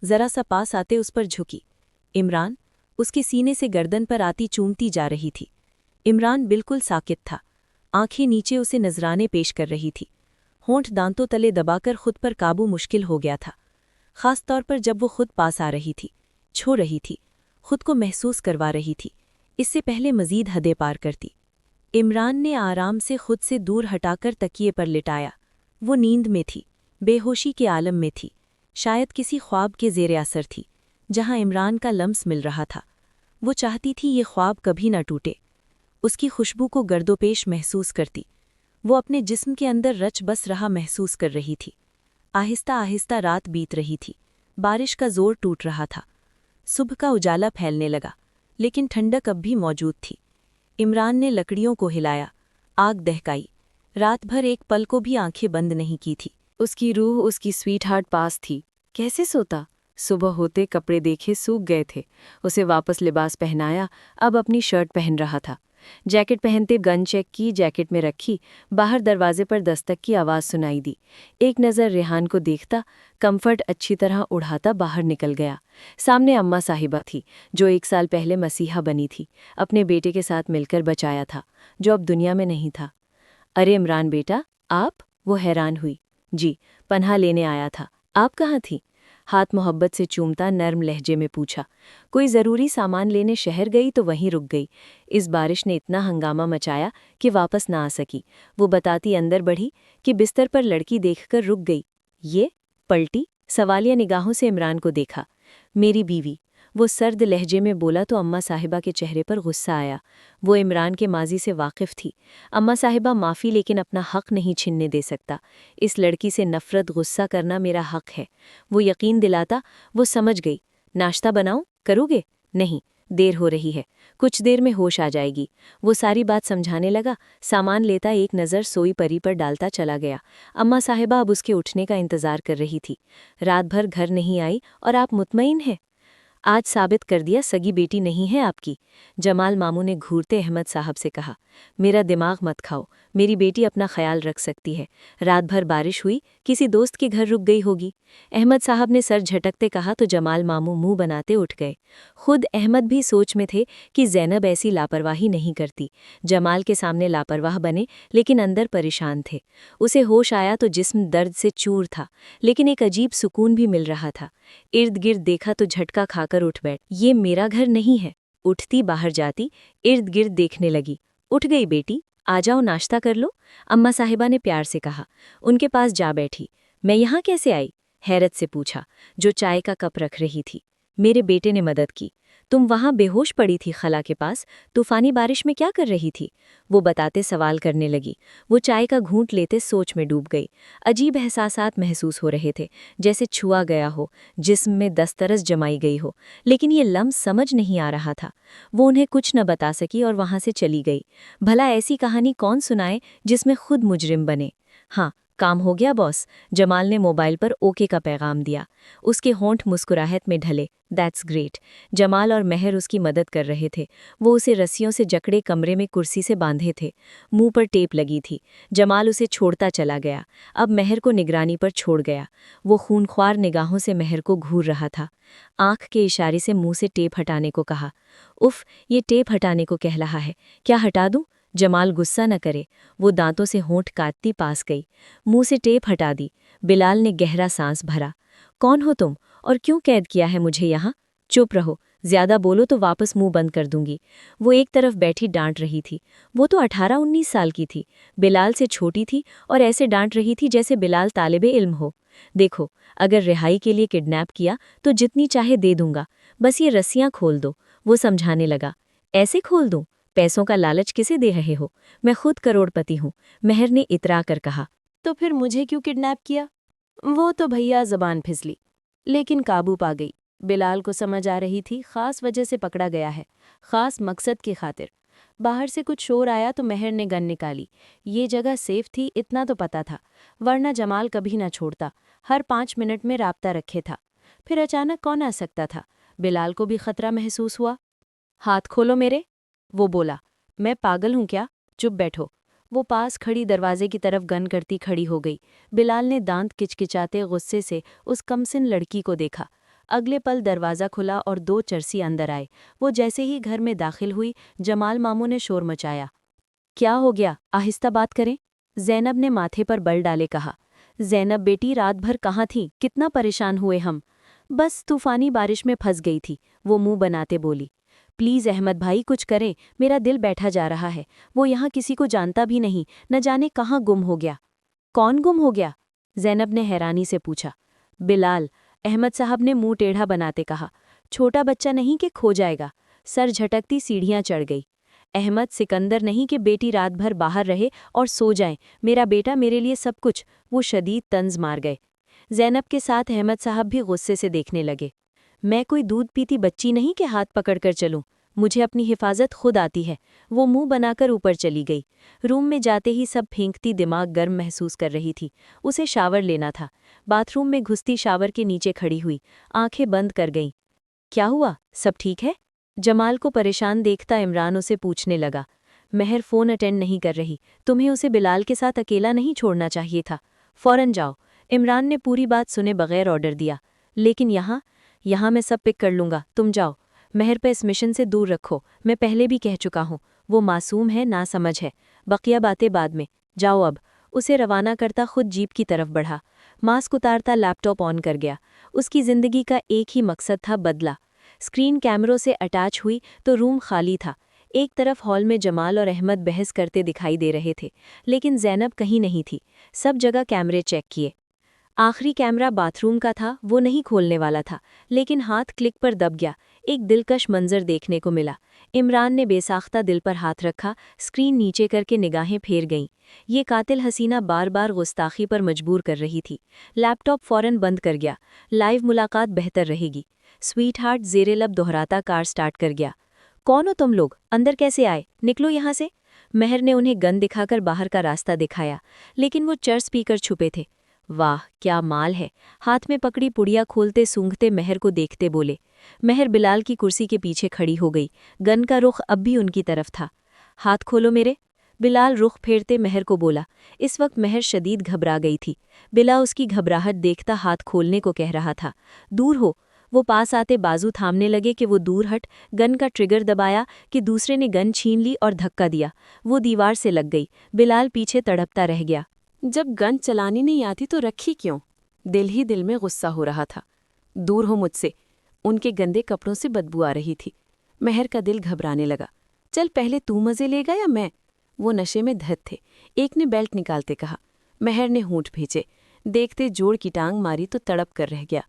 जरा सा पास आते उस पर झुकी। इमरान उसके सीने से गर्दन पर आती चूमती जा रही थी। इमरान बिल्कुल साकित था। आंखें नीचे उसे नजराने पेश कर रही थी। होंठ दांतों तले दबाकर खुद पर काबू मुश्किल हो गया था, खास तौर पर जब वो खुद पास आ रही थी, छू रही थी, खुद को महसूस करवा रही थी। इससे पहले मजीद हदें पार करती। इमरान ने आराम से खुद से दूर हटाकर तकिए पर लिटाया। वो नींद में थी, बेहोशी के आलम में थी, शायद किसी ख्वाब के ज़ेरे असर थी, जहां इमरान का लम्स मिल रहा था। वो चाहती थी ये ख्वाब कभी न टूटे। उसकी खुशबू को गर्दोपेश महसूस करती। वो अपने जिस्म के अंदर रच बस रहा महसूस कर रही थी। आहिस्ता आहिस्ता रात बीत रही थी। बारिश का जोर टूट रहा था। सुबह का उजाला फैलने लगा, लेकिन ठंडक अब भी मौजूद थी। इमरान ने लकड़ियों को हिलाया, आग दहकाई। रात भर एक पल को भी आंखें बंद नहीं की थी। उसकी रूह उसकी स्वीटहार्ट पास थी। कैसे सोता? सुबह होते कपड़े देखे सूख गए थे। उसे वापस लिबास पहनाया, अब अपनी शर्ट पहन रहा था। जैकेट पहनते गन चेक की, जैकेट में रखी। बाहर दरवाजे पर दस्तक की आवाज़ सुनाई दी। एक नज़र रेहान को देखता, कंफर्ट अच्छी तरह उड़ाता बाहर निकल गया। सामने अम्मा साहिबा थी, जो 1 साल पहले मसीहा बनी थी। अपने बेटे के साथ मिलकर बचाया था, जो अब दुनिया में नहीं था। अरे इमरान बेटा, आप? वो हैरान हुई। जी, पनाह लेने आया था। आप कहाँ थी? हाथ मोहब्बत से चूमता नर्म लहजे में पूछा। कोई ज़रूरी सामान लेने शहर गई तो वहीं रुक गई। इस बारिश ने इतना हंगामा मचाया कि वापस ना आ सकी। वो बताती अंदर बढ़ी कि बिस्तर पर लड़की देखकर रुक गई। ये? पलटी सवालिया निगाहों से इमरान को देखा। मेरी बीवी, वो सर्द लहजे में बोला तो अम्मा साहिबा के चेहरे पर गुस्सा आया। वो इमरान के माजी से वाकिफ थी। अम्मा साहिबा माफ़ी, लेकिन अपना हक़ नहीं छीनने दे सकता। इस लड़की से नफ़रत गुस्सा करना मेरा हक़ है। वो यकीन दिलाता। वो समझ गई। नाश्ता बनाऊं? करोगे? नहीं, देर हो रही है, कुछ देर में होश आ जाएगी। वो सारी बात समझाने लगा। सामान लेता एक नज़र सोई परी पर डालता चला गया। अम्मा साहिबा अब उसके उठने का इंतज़ार कर रही थी। रात भर घर नहीं आई और आप मुतमईन हैं? आज साबित कर दिया सगी बेटी नहीं है आपकी। जमाल मामू ने घूरते अहमद साहब से कहा। मेरा दिमाग मत खाओ, मेरी बेटी अपना ख्याल रख सकती है। रात भर बारिश हुई, किसी दोस्त के घर रुक गई होगी। अहमद साहब ने सर झटकते कहा तो जमाल मामू मुंह बनाते उठ गए। खुद अहमद भी सोच में थे कि ज़ैनब ऐसी लापरवाही नहीं करती। जमाल के सामने लापरवाह बने, लेकिन अंदर परेशान थे। उसे होश आया तो जिस्म दर्द से चूर था, लेकिन एक अजीब सुकून भी मिल रहा था। इर्द गिर्द देखा तो झटका खाकर उठ बैठ। ये मेरा घर नहीं है। उठती बाहर जाती, इर्द गिर्द देखने लगी। उठ गई बेटी, आ जाओ नाश्ता कर लो, अम्मा साहिबा ने प्यार से कहा। उनके पास जा बैठी। मैं यहाँ कैसे आई? हैरत से पूछा, जो चाय का कप रख रही थी। मेरे बेटे ने मदद की। तुम वहां बेहोश पड़ी थी खला के पास, तूफानी बारिश में क्या कर रही थी? वो बताते सवाल करने लगी। वो चाय का घूंट लेते सोच में डूब गई। अजीब एहसासात महसूस हो रहे थे, जैसे छुआ गया हो, जिस्म में दस्तरस जमाई गई हो, लेकिन ये लम्स समझ नहीं आ रहा था। वो उन्हें कुछ न बता सकी और वहां से चली गई। भला ऐसी कहानी कौन सुनाए जिसमें खुद मुजरिम बने? हाँ, काम हो गया बॉस। जमाल ने मोबाइल पर ओके का पैगाम दिया। उसके होंठ मुस्कुराहट में ढले। That's great. जमाल और महर उसकी मदद कर रहे थे। वो उसे रस्सियों से जकड़े कमरे में कुर्सी से बांधे थे। मुंह पर टेप लगी थी। जमाल उसे छोड़ता चला गया। अब महर को निगरानी पर छोड़ गया। वो खूनख्वार निगाहों से महर को घूर रहा था। आंख के इशारे से मुंह से टेप हटाने को कहा। उफ, ये टेप हटाने को कह रहा है, क्या हटा दूं? जमाल गुस्सा न करे। वो दांतों से होंठ काटती पास गई। मुंह से टेप हटा दी। बिलाल ने गहरा सांस भरा। कौन हो तुम और क्यों कैद किया है मुझे यहाँ? चुप रहो, ज्यादा बोलो तो वापस मुंह बंद कर दूंगी। वो एक तरफ बैठी डांट रही थी। वो तो 18-19 साल की थी, बिलाल से छोटी थी और ऐसे डांट रही थी जैसे बिलाल तालिबे इल्म हो। देखो, अगर रिहाई के लिए किडनैप किया तो जितनी चाहे दे दूंगा, बस ये रस्सियां खोल दो। वो समझाने लगा। ऐसे खोल दूं? पैसों का लालच किसे दे रहे हो? मैं खुद करोड़पति हूँ, महर ने इतरा कर कहा। तो फिर मुझे क्यों किडनैप किया? वो तो भैया जबान फिसली, लेकिन काबू पा गई। बिलाल को समझ आ रही थी खास वजह से पकड़ा गया है, खास मकसद की खातिर। बाहर से कुछ शोर आया तो महर ने गन निकाली। ये जगह सेफ थी इतना तो पता था, वरना जमाल कभी न छोड़ता, हर 5 मिनट में राब्ता रखे था। फिर अचानक कौन आ सकता था? बिलाल को भी खतरा महसूस हुआ। हाथ खोलो मेरे, वो बोला। मैं पागल हूं क्या? चुप बैठो। वो पास खड़ी दरवाजे की तरफ गन करती खड़ी हो गई। बिलाल ने दांत किचकिचाते गुस्से से उस कमसिन लड़की को देखा। अगले पल दरवाज़ा खुला और 2 चरसी अंदर आए। वो जैसे ही घर में दाखिल हुई, जमाल मामू ने शोर मचाया। क्या हो गया? आहिस्ता बात करें। ज़ैनब ने माथे पर बल डाले कहा। ज़ैनब बेटी, रात भर कहाँ थी? कितना परेशान हुए हम। बस तूफानी बारिश में फंस गई थी, वो मुंह बनाते बोली। प्लीज़ अहमद भाई कुछ करें, मेरा दिल बैठा जा रहा है। वो यहाँ किसी को जानता भी नहीं, न जाने कहाँ गुम हो गया। कौन गुम हो गया? ज़ैनब ने हैरानी से पूछा। बिलाल, अहमद साहब ने मुंह टेढ़ा बनाते कहा। छोटा बच्चा नहीं कि खो जाएगा। सर झटकती सीढ़ियां चढ़ गई। अहमद सिकंदर नहीं कि बेटी रात भर बाहर रहे और सो जाए। मेरा बेटा मेरे लिए सब कुछ। वो शदीद तंज मार गए। ज़ैनब के साथ अहमद साहब भी गुस्से से देखने लगे। मैं कोई दूध पीती बच्ची नहीं कि हाथ पकड़कर चलूं। मुझे अपनी हिफाजत खुद आती है। वो मुंह बनाकर ऊपर चली गई। रूम में जाते ही सब फेंकती दिमाग गर्म महसूस कर रही थी। उसे शावर लेना था। बाथरूम में घुसती शावर के नीचे खड़ी हुई, आंखें बंद कर गईं। क्या हुआ? सब ठीक है? जमाल को परेशान देखता इमरान उसे पूछने लगा। महर फ़ोन अटेंड नहीं कर रही। तुम्हें उसे बिलाल के साथ अकेला नहीं छोड़ना चाहिए था। फ़ौरन जाओ। इमरान ने पूरी बात सुने बगैर ऑर्डर दिया। लेकिन यहाँ मैं सब पिक कर लूँगा, तुम जाओ। महर पे इस मिशन से दूर रखो, मैं पहले भी कह चुका हूँ। वो मासूम है, ना समझ है। बकिया बातें बाद में। जाओ अब। उसे रवाना करता खुद जीप की तरफ बढ़ा। मास्क उतारता लैपटॉप ऑन कर गया। उसकी जिंदगी का एक ही मकसद था, बदला। स्क्रीन कैमरों से अटैच हुई तो रूम खाली था। एक तरफ हॉल में जमाल और अहमद बहस करते दिखाई दे रहे थे, लेकिन ज़ैनब कहीं नहीं थी। सब जगह कैमरे चेक किए। आखिरी कैमरा बाथरूम का था, वो नहीं खोलने वाला था, लेकिन हाथ क्लिक पर दब गया। एक दिलकश मंजर देखने को मिला। इमरान ने बेसाख्ता दिल पर हाथ रखा, स्क्रीन नीचे करके निगाहें फेर गईं। ये कातिल हसीना बार बार गुस्ताखी पर मजबूर कर रही थी। लैपटॉप फौरन बंद कर गया। लाइव मुलाकात बेहतर रहेगी। स्वीट हार्ट ज़ेरे लब दोहराता कार स्टार्ट कर गया। कौन हो तुम लोग? अंदर कैसे आए? निकलो यहाँ से। महर ने उन्हें गन दिखाकर बाहर का रास्ता दिखाया, लेकिन वो चर स्पीकर छुपे थे। वाह क्या माल है। हाथ में पकड़ी पुड़िया खोलते सूंघते महर को देखते बोले। महर बिलाल की कुर्सी के पीछे खड़ी हो गई। गन का रुख अब भी उनकी तरफ था। हाथ खोलो मेरे। बिलाल रुख फेरते महर को बोला। इस वक्त महर शदीद घबरा गई थी। बिला उसकी घबराहट देखता हाथ खोलने को कह रहा था। दूर हो। वो पास आते बाजू थामने लगे कि वो दूर हट। गन का ट्रिगर दबाया कि दूसरे ने गन छीन ली और धक्का दिया। वो दीवार से लग गई। बिलाल पीछे तड़पता रह गया। जब गन चलानी नहीं आती तो रखी क्यों? दिल ही दिल में गुस्सा हो रहा था। दूर हो मुझसे। उनके गंदे कपड़ों से बदबू आ रही थी। महर का दिल घबराने लगा। चल पहले तू मजे लेगा या मैं? वो नशे में धत थे। एक ने बेल्ट निकालते कहा। महर ने होंठ भेजे। देखते जोड़ की टांग मारी तो तड़प कर रह गया।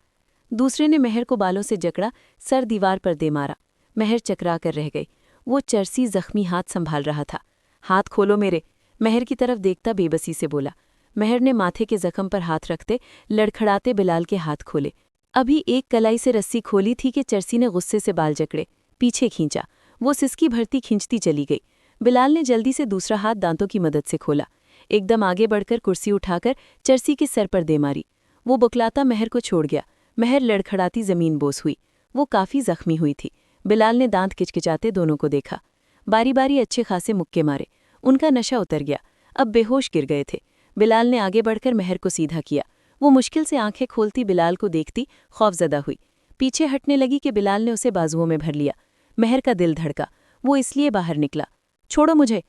दूसरे ने महर को बालों से जकड़ा, सर दीवार पर दे मारा। महर चकरा कर रह गई। वो चरसी जख्मी हाथ संभाल रहा था। हाथ खोलो मेरे, महर की तरफ देखता बेबसी से बोला। महर ने माथे के जख्म पर हाथ रखते लड़खड़ाते बिलाल के हाथ खोले। अभी एक कलाई से रस्सी खोली थी कि चरसी ने गुस्से से बाल जकड़े, पीछे खींचा। वो सिसकी भरती खींचती चली गई। बिलाल ने जल्दी से दूसरा हाथ दांतों की मदद से खोला। एकदम आगे बढ़कर कुर्सी उठाकर चरसी के सर पर दे मारी। वो बुकलाता महर को छोड़ गया। महर लड़खड़ाती जमीन बोस हुई। वो काफी जख्मी हुई थी। बिलाल ने दांत किचकिचाते दोनों को देखा। बारी बारी अच्छे खासे मुक्के मारे। उनका नशा उतर गया, अब बेहोश गिर गए थे। बिलाल ने आगे बढ़कर महर को सीधा किया। वो मुश्किल से आंखें खोलती बिलाल को देखती खौफजदा हुई। पीछे हटने लगी कि बिलाल ने उसे बाजुओं में भर लिया। महर का दिल धड़का। वो इसलिए बाहर निकला। छोड़ो मुझे,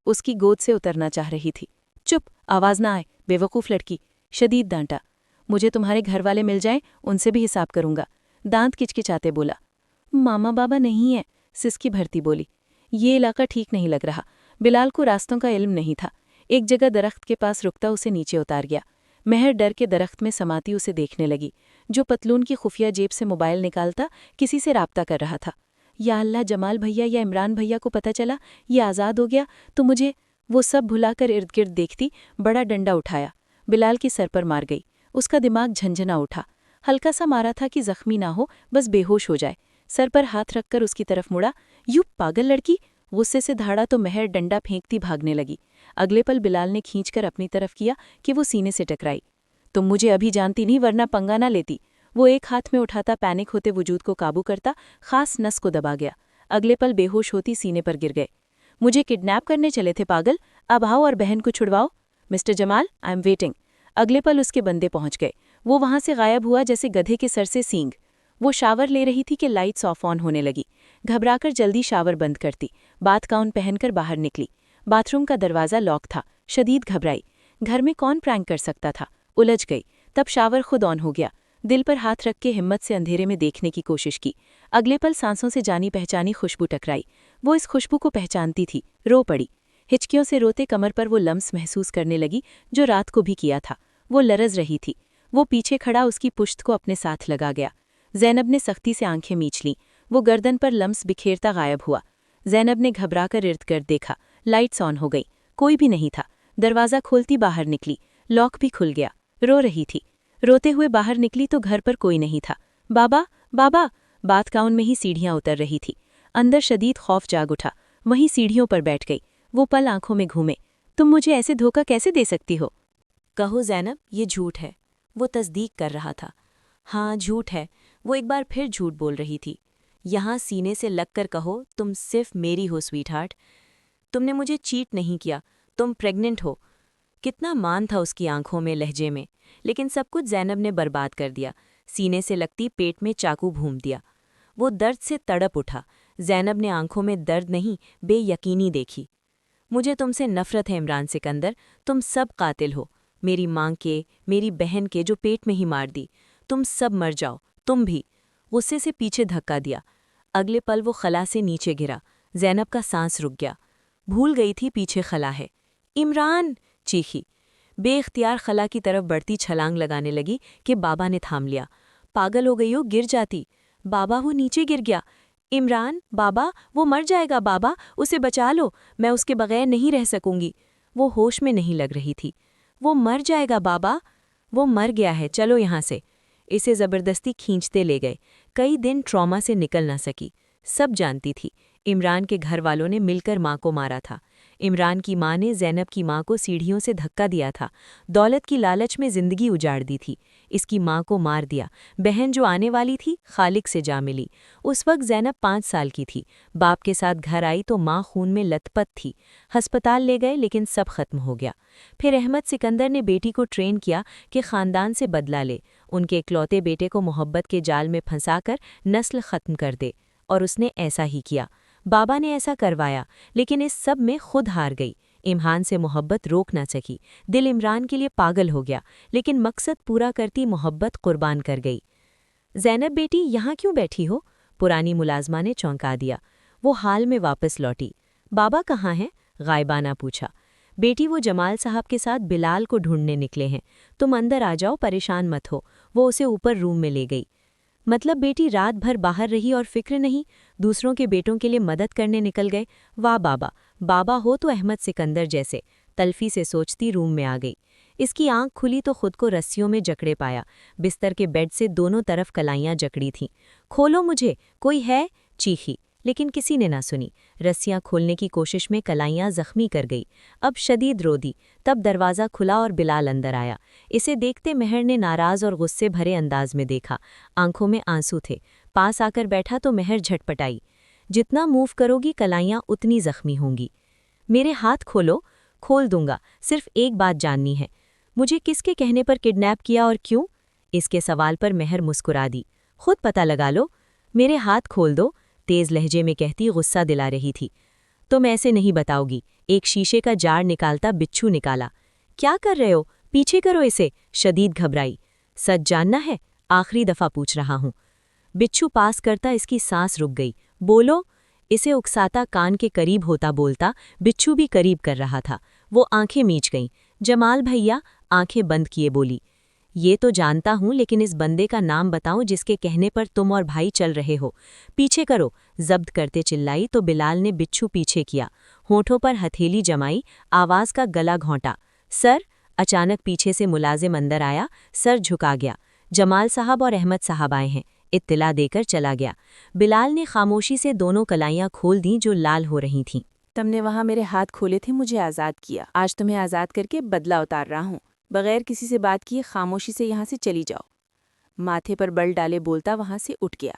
उसकी गोद से उतरना चाह रही थी। चुप, आवाज ना आए, बेवकूफ लड़की, शदीद डांटा। मुझे तुम्हारे घर वाले मिल जाएं, उनसे भी हिसाब करूंगा। दांत किचकिचाते बोला। मामा बाबा नहीं है, सिसकी भरती बोली। ये इलाका ठीक नहीं लग रहा। बिलाल को रास्तों का इल्म नहीं था। एक जगह दरख्त के पास रुकता उसे नीचे उतार गया। महर डर के दरख्त में समाती उसे देखने लगी। जो पतलून की खुफिया जेब से मोबाइल निकालता किसी से राब्ता कर रहा था। या अल्लाह, जमाल भैया या इमरान भैया को पता चला ये आज़ाद हो गया तो मुझे। वो सब भुलाकर इर्द गिर्द देखती, बड़ा डंडा उठाया, बिलाल के सर पर मार गई। उसका दिमाग झंझना उठा। हल्का सा मारा था कि जख्मी ना हो, बस बेहोश हो जाए। सर पर हाथ रखकर उसकी तरफ मुड़ा। यू पागल लड़की, गुस्से से धाड़ा तो महर डंडा फेंकती भागने लगी। अगले पल बिलाल ने खींचकर अपनी तरफ किया कि वो सीने से टकराई। तुम मुझे अभी जानती नहीं, वरना पंगा ना लेती। वो एक हाथ में उठाता पैनिक होते वजूद को काबू करता, खास नस को दबा गया। अगले पल बेहोश होती सीने पर गिर गए। मुझे किडनैप करने चले थे पागल, अब आओ और बहन को छुड़वाओ। Mister Jamal, I am waiting. अगले पल उसके बंदे पहुंच गए। वो वहां से गायब हुआ जैसे गधे के सर से सींग। वो शावर ले रही थी कि लाइट्स ऑफ ऑन होने लगी। घबराकर जल्दी शावर बंद करती, बाथ गाउन पहनकर बाहर निकली। बाथरूम का दरवाज़ा लॉक था। शदीद घबराई। घर में कौन प्रैंक कर सकता था? उलझ गई। तब शावर खुद ऑन हो गया। दिल पर हाथ रख के हिम्मत से अंधेरे में देखने की कोशिश की। अगले पल सांसों से जानी पहचानी खुशबू टकराई। वो इस खुशबू को पहचानती थी। रो पड़ी। हिचकियों से रोते कमर पर वो लम्स महसूस करने लगी जो रात को भी किया था। वो लरज रही थी। वो पीछे खड़ा उसकी पुश्त को अपने साथ लगा गया। ज़ैनब ने सख्ती से आंखें मींच लीं। वो गर्दन पर लम्स बिखेरता गायब हुआ। ज़ैनब ने घबराकर इर्द गिर्द देखा। लाइट्स ऑन हो गई। कोई भी नहीं था। दरवाज़ा खोलती बाहर निकली। लॉक भी खुल गया। रो रही थी। रोते हुए बाहर निकली तो घर पर कोई नहीं था। बाबा, बाबा, बाथ गाउन में ही सीढ़ियां उतर रही थी। अंदर शदीद खौफ जाग उठा। वहीं सीढ़ियों पर बैठ गई। वो पल आंखों में घूमे। तुम मुझे ऐसे धोखा कैसे दे सकती हो? कहो ज़ैनब, ये झूठ है। वो तस्दीक कर रहा था। हाँ, झूठ है। वो एक बार फिर झूठ बोल रही थी। यहाँ सीने से लगकर कहो, तुम सिर्फ मेरी हो स्वीटहार्ट। तुमने मुझे चीट नहीं किया, तुम प्रेग्नेंट हो। कितना मान था उसकी आंखों में, लहजे में। लेकिन सब कुछ ज़ैनब ने बर्बाद कर दिया। सीने से लगती पेट में चाकू भून दिया। वो दर्द से तड़प उठा। ज़ैनब ने आंखों में दर्द नहीं, बेयकीनी देखी। मुझे तुमसे नफरत है इमरान सिकंदर, तुम सब कातिल हो। मेरी माँ के, मेरी बहन के जो पेट में ही मार दी। तुम सब मर जाओ, तुम भी। गुस्से से पीछे धक्का दिया। अगले पल वो खला से नीचे गिरा। ज़ैनब का सांस रुक गया। भूल गई थी पीछे खला है। इमरान, चीखी। बेख्तियार खला की तरफ बढ़ती छलांग लगाने लगी कि बाबा ने थाम लिया। पागल हो गई हो, गिर जाती। बाबा, वो नीचे गिर गया। इमरान, बाबा, वो मर जाएगा। बाबा, उसे बचा लो, मैं उसके बगैर नहीं रह सकूंगी। वो होश में नहीं लग रही थी। वो मर जाएगा बाबा। वो मर गया है, चलो यहाँ से। इसे ज़बरदस्ती खींचते ले गए। कई दिन ट्रॉमा से निकल ना सकी। सब जानती थी। इमरान के घर वालों ने मिलकर माँ को मारा था। इमरान की माँ ने ज़ैनब की माँ को सीढ़ियों से धक्का दिया था। दौलत की लालच में ज़िंदगी उजाड़ दी थी। इसकी माँ को मार दिया। बहन जो आने वाली थी, खालिक से जा मिली। उस वक्त ज़ैनब 5 साल की थी। बाप के साथ घर आई तो माँ खून में लथपथ थी। अस्पताल ले गए लेकिन सब खत्म हो गया। फिर अहमद सिकंदर ने बेटी को ट्रेन किया कि ख़ानदान से बदला ले, उनके इकलौते बेटे को मोहब्बत के जाल में फंसाकर नस्ल ख़त्म कर दे। और उसने ऐसा ही किया। बाबा ने ऐसा करवाया, लेकिन इस सब में खुद हार गई। इमरान से मोहब्बत रोक ना सकी। दिल इमरान के लिए पागल हो गया, लेकिन मकसद पूरा करती मोहब्बत कुर्बान कर गई। ज़ैनब बेटी, यहाँ क्यों बैठी हो? पुरानी मुलाजमा ने चौंका दिया। वो हाल में वापस लौटी। बाबा कहाँ हैं? गायबाना पूछा। बेटी, वो जमाल साहब के साथ बिलाल को ढूंढने निकले हैं। तुम अंदर आ जाओ, परेशान मत हो। वो उसे ऊपर रूम में ले गई। मतलब बेटी रात भर बाहर रही और फिक्र नहीं, दूसरों के बेटों के लिए मदद करने निकल गए। वाह बाबा, बाबा हो तो अहमद सिकंदर जैसे। तल्फी से सोचती रूम में आ गई। इसकी आंख खुली तो खुद को रस्सियों में जकड़े पाया। बिस्तर के बेड से दोनों तरफ कलाइयां जकड़ी थीं। खोलो मुझे, कोई है, चीखी, लेकिन किसी ने ना सुनी। रस्सियां खोलने की कोशिश में कलाइयां जख्मी कर गई। अब शदीद रो दी। तब दरवाज़ा खुला और बिलाल अंदर आया। इसे देखते मेहर ने नाराज़ और गुस्से भरे अंदाज में देखा। आंखों में आंसू थे। पास आकर बैठा तो मेहर झटपटाई। जितना मूव करोगी कलाइयां उतनी जख्मी होंगी। मेरे हाथ खोलो। खोल दूंगा, सिर्फ एक बात जाननी है, मुझे किसके कहने पर किडनैप किया और क्यों? इसके सवाल पर मेहर मुस्कुरा दी। खुद पता लगा लो। मेरे हाथ खोल दो, तेज लहजे में कहती गुस्सा दिला रही थी। तुम ऐसे नहीं बताओगी। एक शीशे का जार निकालता बिच्छू निकाला। क्या कर रहे हो? पीछे करो इसे, शदीद घबराई। सच जानना है? आखिरी दफा पूछ रहा हूं। बिच्छू पास करता इसकी सांस रुक गई। बोलो। इसे उकसाता कान के करीब होता बोलता बिच्छू भी करीब कर रहा था। वो आंखें मीच गईं। जमाल भैया, आंखें बंद किए बोली। ये तो जानता हूं, लेकिन इस बंदे का नाम बताओ जिसके कहने पर तुम और भाई चल रहे हो। पीछे करो, जब्त करते चिल्लाई तो बिलाल ने बिच्छू पीछे किया। होठों पर हथेली जमाई, आवाज का गला घोंटा। सर। अचानक पीछे से मुलाजिम अंदर आया। सर झुका गया। जमाल साहब और अहमद साहब आए हैं, इत्तिला देकर चला गया। बिलाल ने खामोशी से दोनों कलाइयां खोल दीं जो लाल हो रही थीं। तुमने वहाँ मेरे हाथ खोले थे, मुझे आज़ाद किया। आज तुम्हें आज़ाद करके बदला उतार रहा हूँ। बगैर किसी से बात किए खामोशी से यहाँ से चली जाओ। माथे पर बल डाले बोलता वहाँ से उठ गया।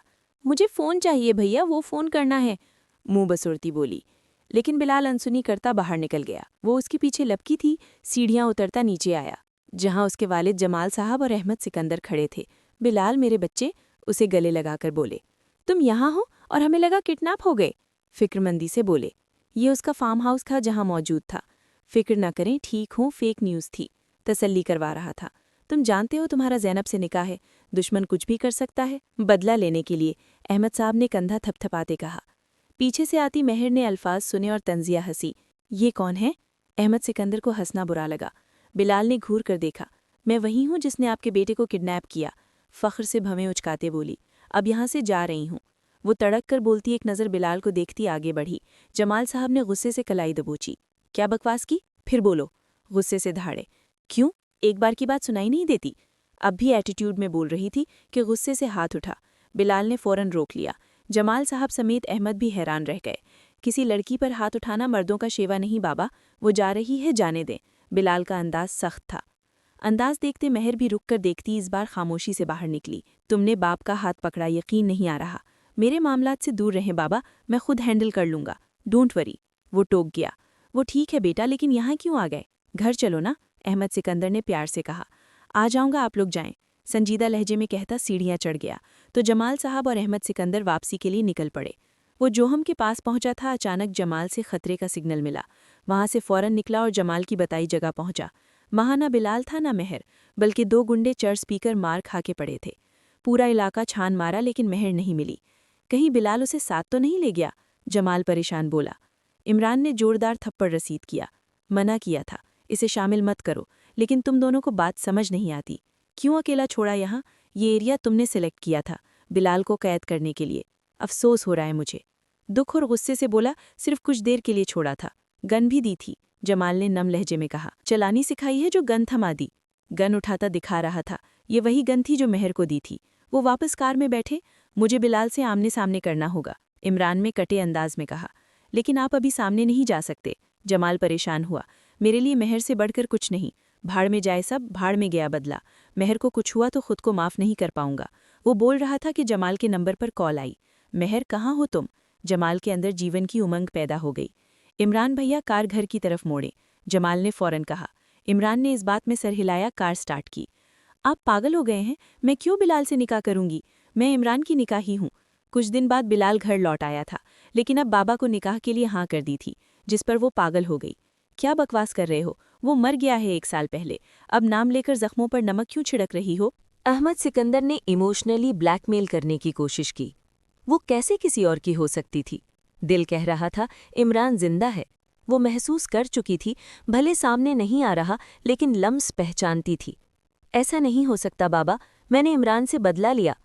मुझे फ़ोन चाहिए भैया, वो फ़ोन करना है, मुंह बसुरती बोली। लेकिन बिलाल अनसुनी करता बाहर निकल गया। वो उसके पीछे लपकी थी। सीढ़ियाँ उतरता नीचे आया, जहाँ उसके वालिद जमाल साहब और अहमद सिकंदर खड़े थे। बिलाल मेरे बच्चे, उसे गले लगाकर बोले। तुम यहाँ हो और हमें लगा किडनैप हो गए। फिक्रमंदी से बोले। ये उसका फार्म हाउस था जहाँ मौजूद था। फिक्र न करें, ठीक हूँ, फेक न्यूज़ थी, तसल्ली करवा रहा था। तुम जानते हो तुम्हारा ज़ैनब से निकाह है, दुश्मन कुछ भी कर सकता है। बदला लेने के लिए, अहमद साहब ने कंधा थपथपाते कहा। पीछे से आती मेहर ने अल्फाज सुने और तंजिया हंसी। ये कौन है? अहमद सिकंदर को हंसना बुरा लगा। बिलाल ने घूर कर देखा। मैं वही हूँ जिसने आपके बेटे को किडनैप किया, फ़ख्र से भवें उचकाते बोली। अब यहाँ से जा रही हूँ। वो तड़क कर बोलती एक नज़र बिलाल को देखती आगे बढ़ी। जमाल साहब ने गुस्से से कलाई दबोची। क्या बकवास की? फिर बोलो। गुस्से से धाड़े। क्यों? एक बार की बात सुनाई नहीं देती? अब भी एटीट्यूड में बोल रही थी कि गुस्से से हाथ उठा। बिलाल ने फ़ौरन रोक लिया। जमाल साहब समेत अहमद भी हैरान रह गए। किसी लड़की पर हाथ उठाना मर्दों का शेवा नहीं बाबा, वो जा रही है, जाने दें। बिलाल का अंदाज सख्त था। अंदाज देखते मेहर भी रुक कर देखती इस बार खामोशी से बाहर निकली। तुमने बाप का हाथ पकड़ा, यकीन नहीं आ रहा। मेरे मामलात से दूर रहें बाबा, मैं खुद हैंडल कर लूँगा, डोंट वरी। वो टोक गया। वो ठीक है बेटा, लेकिन यहाँ क्यों आ गए? घर चलो ना, अहमद सिकंदर ने प्यार से कहा। आ जाऊँगा, आप लोग जाएं, संजीदा लहजे में कहता सीढ़ियाँ चढ़ गया। तो जमाल साहब और अहमद सिकंदर वापसी के लिए निकल पड़े। वो जोहम के पास पहुंचा था, अचानक जमाल से खतरे का सिग्नल मिला। वहां से फौरन निकला और जमाल की बताई जगह पहुंचा। वहां ना बिलाल था ना मेहर, बल्कि दो गुंडे चर्च स्पीकर मार खा के पड़े थे। पूरा इलाका छान मारा, लेकिन मेहर नहीं मिली। कहीं बिलाल उसे साथ तो नहीं ले गया? जमाल परेशान बोला। इमरान ने जोरदार थप्पड़ रसीद किया। मना किया था, इसे शामिल मत करो, लेकिन तुम दोनों को बात समझ नहीं आती। क्यों अकेला छोड़ा यहाँ? ये एरिया तुमने सिलेक्ट किया था बिलाल को कैद करने के लिए। अफसोस हो रहा है मुझे। दुख और गुस्से से बोला। सिर्फ कुछ देर के लिए छोड़ा था, गन भी दी थी, जमाल ने नम लहजे में कहा। चलानी सिखाई है जो गन थमा दी? गन उठाता दिखा रहा था। ये वही गन थी जो मेहर को दी थी। वो वापस कार में बैठे। मुझे बिलाल से आमने सामने करना होगा, इमरान में कटे अंदाज में कहा। लेकिन आप अभी सामने नहीं जा सकते। जमाल परेशान हुआ। मेरे लिए मेहर से बढ़कर कुछ नहीं। भाड़ में जाए सब, भाड़ में गया बदला। मेहर को कुछ हुआ तो खुद को माफ़ नहीं कर पाऊंगा। वो बोल रहा था कि जमाल के नंबर पर कॉल आई। मेहर, कहाँ हो तुम? जमाल के अंदर जीवन की उमंग पैदा हो गई। इमरान भैया, कार घर की तरफ मोड़े, जमाल ने फौरन कहा। इमरान ने इस बात में सर हिलाया, कार स्टार्ट की। आप पागल हो गए हैं? मैं क्यों बिलाल से निकाह करूंगी? मैं इमरान की निकाही हूँ। कुछ दिन बाद बिलाल घर लौट आया था, लेकिन अब बाबा को निकाह के लिए हाँ कर दी थी, जिस पर वो पागल हो गई। क्या बकवास कर रहे हो? वो मर गया है 1 साल पहले। अब नाम लेकर जख्मों पर नमक क्यों छिड़क रही हो? अहमद सिकंदर ने इमोशनली ब्लैकमेल करने की कोशिश की। वो कैसे किसी और की हो सकती थी? दिल कह रहा था इमरान जिंदा है। वो महसूस कर चुकी थी, भले सामने नहीं आ रहा, लेकिन लम्स पहचानती थी। ऐसा नहीं हो सकता बाबा, मैंने इमरान से बदला लिया।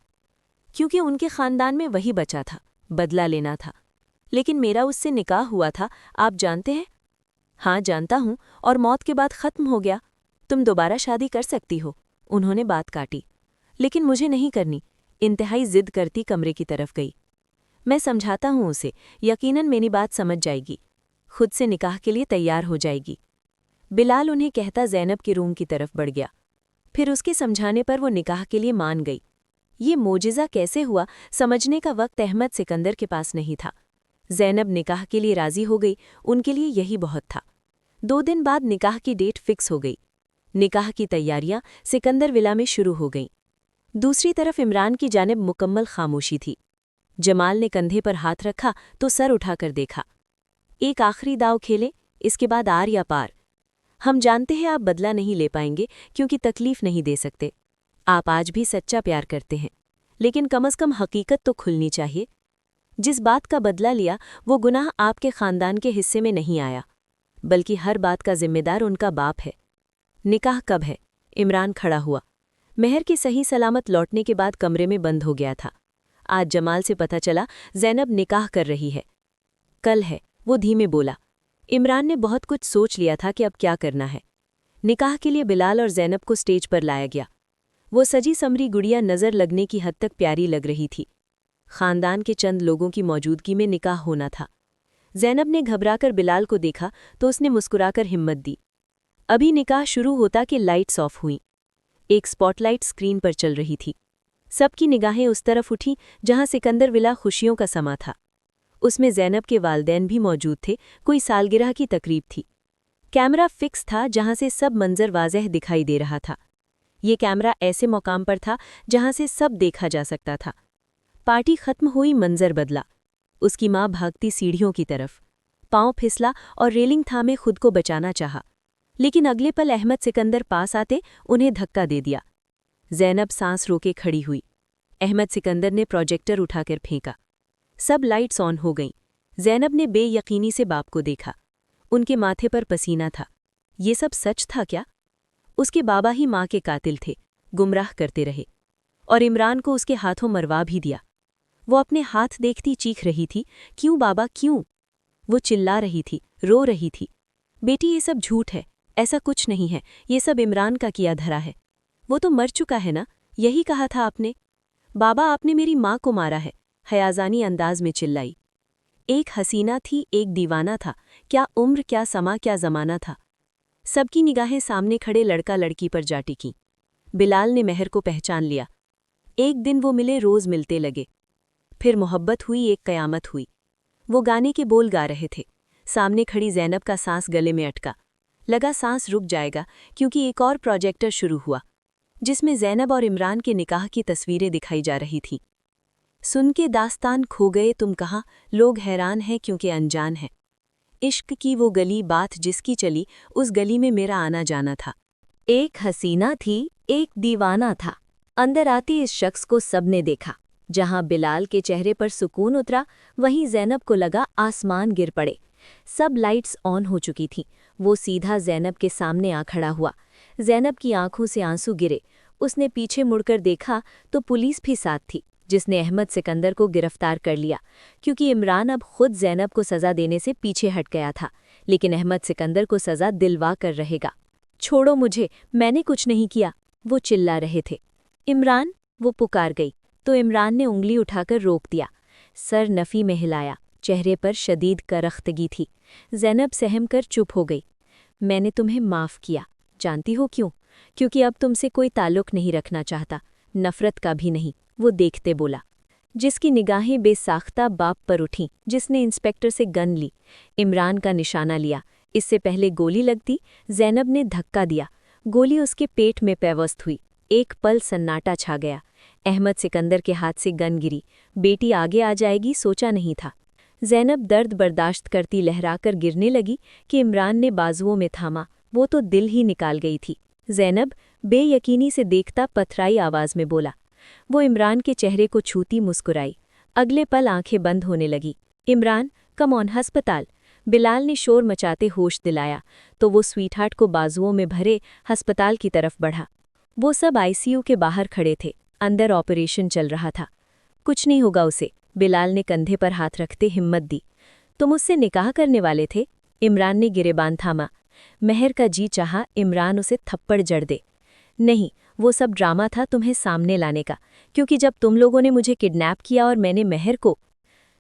क्योंकि उनके खानदान में वही बचा था, बदला लेना था। लेकिन मेरा उससे निकाह हुआ था, आप जानते हैं? हाँ जानता हूँ, और मौत के बाद खत्म हो गया। तुम दोबारा शादी कर सकती हो। उन्होंने बात काटी। लेकिन मुझे नहीं करनी, इंतहाई जिद करती कमरे की तरफ गई। मैं समझाता हूँ उसे, यकीनन मेरी बात समझ जाएगी, खुद से निकाह के लिए तैयार हो जाएगी। बिलाल उन्हें कहता ज़ैनब के रूम की तरफ बढ़ गया। फिर उसके समझाने पर वो निकाह के लिए मान गई। ये मोजिज़ा कैसे हुआ, समझने का वक्त अहमद सिकंदर के पास नहीं था। ज़ैनब निकाह के लिए राज़ी हो गई, उनके लिए यही बहुत था। 2 दिन बाद निकाह की डेट फिक्स हो गई। निकाह की तैयारियां सिकंदर विला में शुरू हो गईं। दूसरी तरफ इमरान की जानिब मुकम्मल खामोशी थी। जमाल ने कंधे पर हाथ रखा तो सर उठाकर देखा। एक आखिरी दाव खेलें, इसके बाद आर या पार। हम जानते हैं आप बदला नहीं ले पाएंगे क्योंकि तकलीफ नहीं दे सकते। आप आज भी सच्चा प्यार करते हैं, लेकिन कम से कम हकीकत तो खुलनी चाहिए। जिस बात का बदला लिया वो गुनाह आपके खानदान के हिस्से में नहीं आया, बल्कि हर बात का जिम्मेदार उनका बाप है। निकाह कब है? इमरान खड़ा हुआ। महर के सही सलामत लौटने के बाद कमरे में बंद हो गया था। आज जमाल से पता चला ज़ैनब निकाह कर रही है। कल है, वो धीमे बोला। इमरान ने बहुत कुछ सोच लिया था कि अब क्या करना है। निकाह के लिए बिलाल और ज़ैनब को स्टेज पर लाया गया। वो सजी समरी गुड़िया नज़र लगने की हद तक प्यारी लग रही थी। खानदान के चंद लोगों की मौजूदगी में निकाह होना था। ज़ैनब ने घबराकर बिलाल को देखा तो उसने मुस्कुराकर हिम्मत दी। अभी निकाह शुरू होता कि लाइट्स ऑफ हुईं। एक स्पॉटलाइट स्क्रीन पर चल रही थी। सबकी निगाहें उस तरफ उठी जहां सिकंदर विला खुशियों का समा था। उसमें ज़ैनब के वालदैन भी मौजूद थे, कोई सालगिरह की तकरीब थी। कैमरा फिक्स था जहां से सब मंजर वाज़ेह दिखाई दे रहा था। ये कैमरा ऐसे मकाम पर था जहां से सब देखा जा सकता था। पार्टी खत्म हुई, मंजर बदला। उसकी माँ भागती सीढ़ियों की तरफ, पांव फिसला और रेलिंग थामे खुद को बचाना चाहा, लेकिन अगले पल अहमद सिकंदर पास आते उन्हें धक्का दे दिया। ज़ैनब सांस रोके खड़ी हुई। अहमद सिकंदर ने प्रोजेक्टर उठाकर फेंका। सब लाइट्स ऑन हो गईं। ज़ैनब ने बेयकीनी से बाप को देखा। उनके माथे पर पसीना था। ये सब सच था क्या? उसके बाबा ही माँ के कातिल थे, गुमराह करते रहे, और इमरान को उसके हाथों मरवा भी दिया। वो अपने हाथ देखती चीख रही थी, क्यों बाबा क्यों? वो चिल्ला रही थी, रो रही थी। बेटी ये सब झूठ है, ऐसा कुछ नहीं है, ये सब इमरान का किया धरा है। वो तो मर चुका है ना, यही कहा था आपने। बाबा आपने मेरी माँ को मारा है, हयाजानी अंदाज में चिल्लाई। एक हसीना थी, एक दीवाना था, क्या उम्र, क्या समा, क्या जमाना था। सबकी निगाहें सामने खड़े लड़का लड़की पर जा टिकीं। बिलाल ने महर को पहचान लिया। एक दिन वो मिले, रोज मिलते लगे। फिर मोहब्बत हुई, एक कयामत हुई। वो गाने के बोल गा रहे थे। सामने खड़ी ज़ैनब का सांस गले में अटका। लगा सांस रुक जाएगा क्योंकि एक और प्रोजेक्टर शुरू हुआ जिसमें ज़ैनब और इमरान के निकाह की तस्वीरें दिखाई जा रही थीं। सुन के दास्तान खो गए तुम कहाँ, लोग हैरान हैं क्योंकि अनजान हैं। इश्क की वो गली, बात जिसकी चली, उस गली में मेरा आना जाना था। एक हसीना थी, एक दीवाना था। अंदर आती इस शख्स को सबने देखा। जहां बिलाल के चेहरे पर सुकून उतरा, वहीं ज़ैनब को लगा आसमान गिर पड़े। सब लाइट्स ऑन हो चुकी थीं। वो सीधा ज़ैनब के सामने आ खड़ा हुआ। ज़ैनब की आंखों से आंसू गिरे। उसने पीछे मुड़कर देखा तो पुलिस भी साथ थी, जिसने अहमद सिकंदर को गिरफ्तार कर लिया, क्योंकि इमरान अब खुद ज़ैनब को सज़ा देने से पीछे हट गया था। लेकिन अहमद सिकंदर को सज़ा दिलवा कर रहेगा। छोड़ो मुझे, मैंने कुछ नहीं किया, वो चिल्ला रहे थे। इमरान, वो पुकार गई तो इमरान ने उंगली उठाकर रोक दिया। सर नफ़ी में हिलाया, चेहरे पर शदीद करख्तगी थी। ज़ैनब सहम कर चुप हो गई। मैंने तुम्हें माफ़ किया, जानती हो क्यों? क्योंकि अब तुमसे कोई ताल्लुक़ नहीं रखना चाहता, नफ़रत का भी नहीं, वो देखते बोला। जिसकी निगाहें बेसाख्ता बाप पर उठीं, जिसने इंस्पेक्टर से गन ली, इमरान का निशाना लिया। इससे पहले गोली लगती, ज़ैनब ने धक्का दिया। गोली उसके पेट में पेवस्त हुई। एक पल सन्नाटा छा गया। अहमद सिकंदर के हाथ से गन गिरी। बेटी आगे आ जाएगी सोचा नहीं था। ज़ैनब दर्द बर्दाश्त करती लहराकर गिरने लगी कि इमरान ने बाजुओं में थामा। वो तो दिल ही निकाल गई थी। ज़ैनब बेयकीनी से देखता पथराई आवाज़ में बोला। वो इमरान के चेहरे को छूती मुस्कुराई। अगले पल आंखें बंद होने लगी। इमरान, कम ऑन, अस्पताल। बिलाल ने शोर मचाते होश दिलाया तो वो स्वीटहार्ट को बाजुओं में भरे अस्पताल की तरफ बढ़ा। वो सब आईसीयू के बाहर खड़े थे। अंदर ऑपरेशन चल रहा था। कुछ नहीं होगा उसे, बिलाल ने कंधे पर हाथ रखते हिम्मत दी। तुम उससे निकाह करने वाले थे? इमरान ने गिरेबान थामा। महर का जी चाहा इमरान उसे थप्पड़ जड़ दे। नहीं, वो सब ड्रामा था तुम्हें सामने लाने का, क्योंकि जब तुम लोगों ने मुझे किडनैप किया और मैंने महर को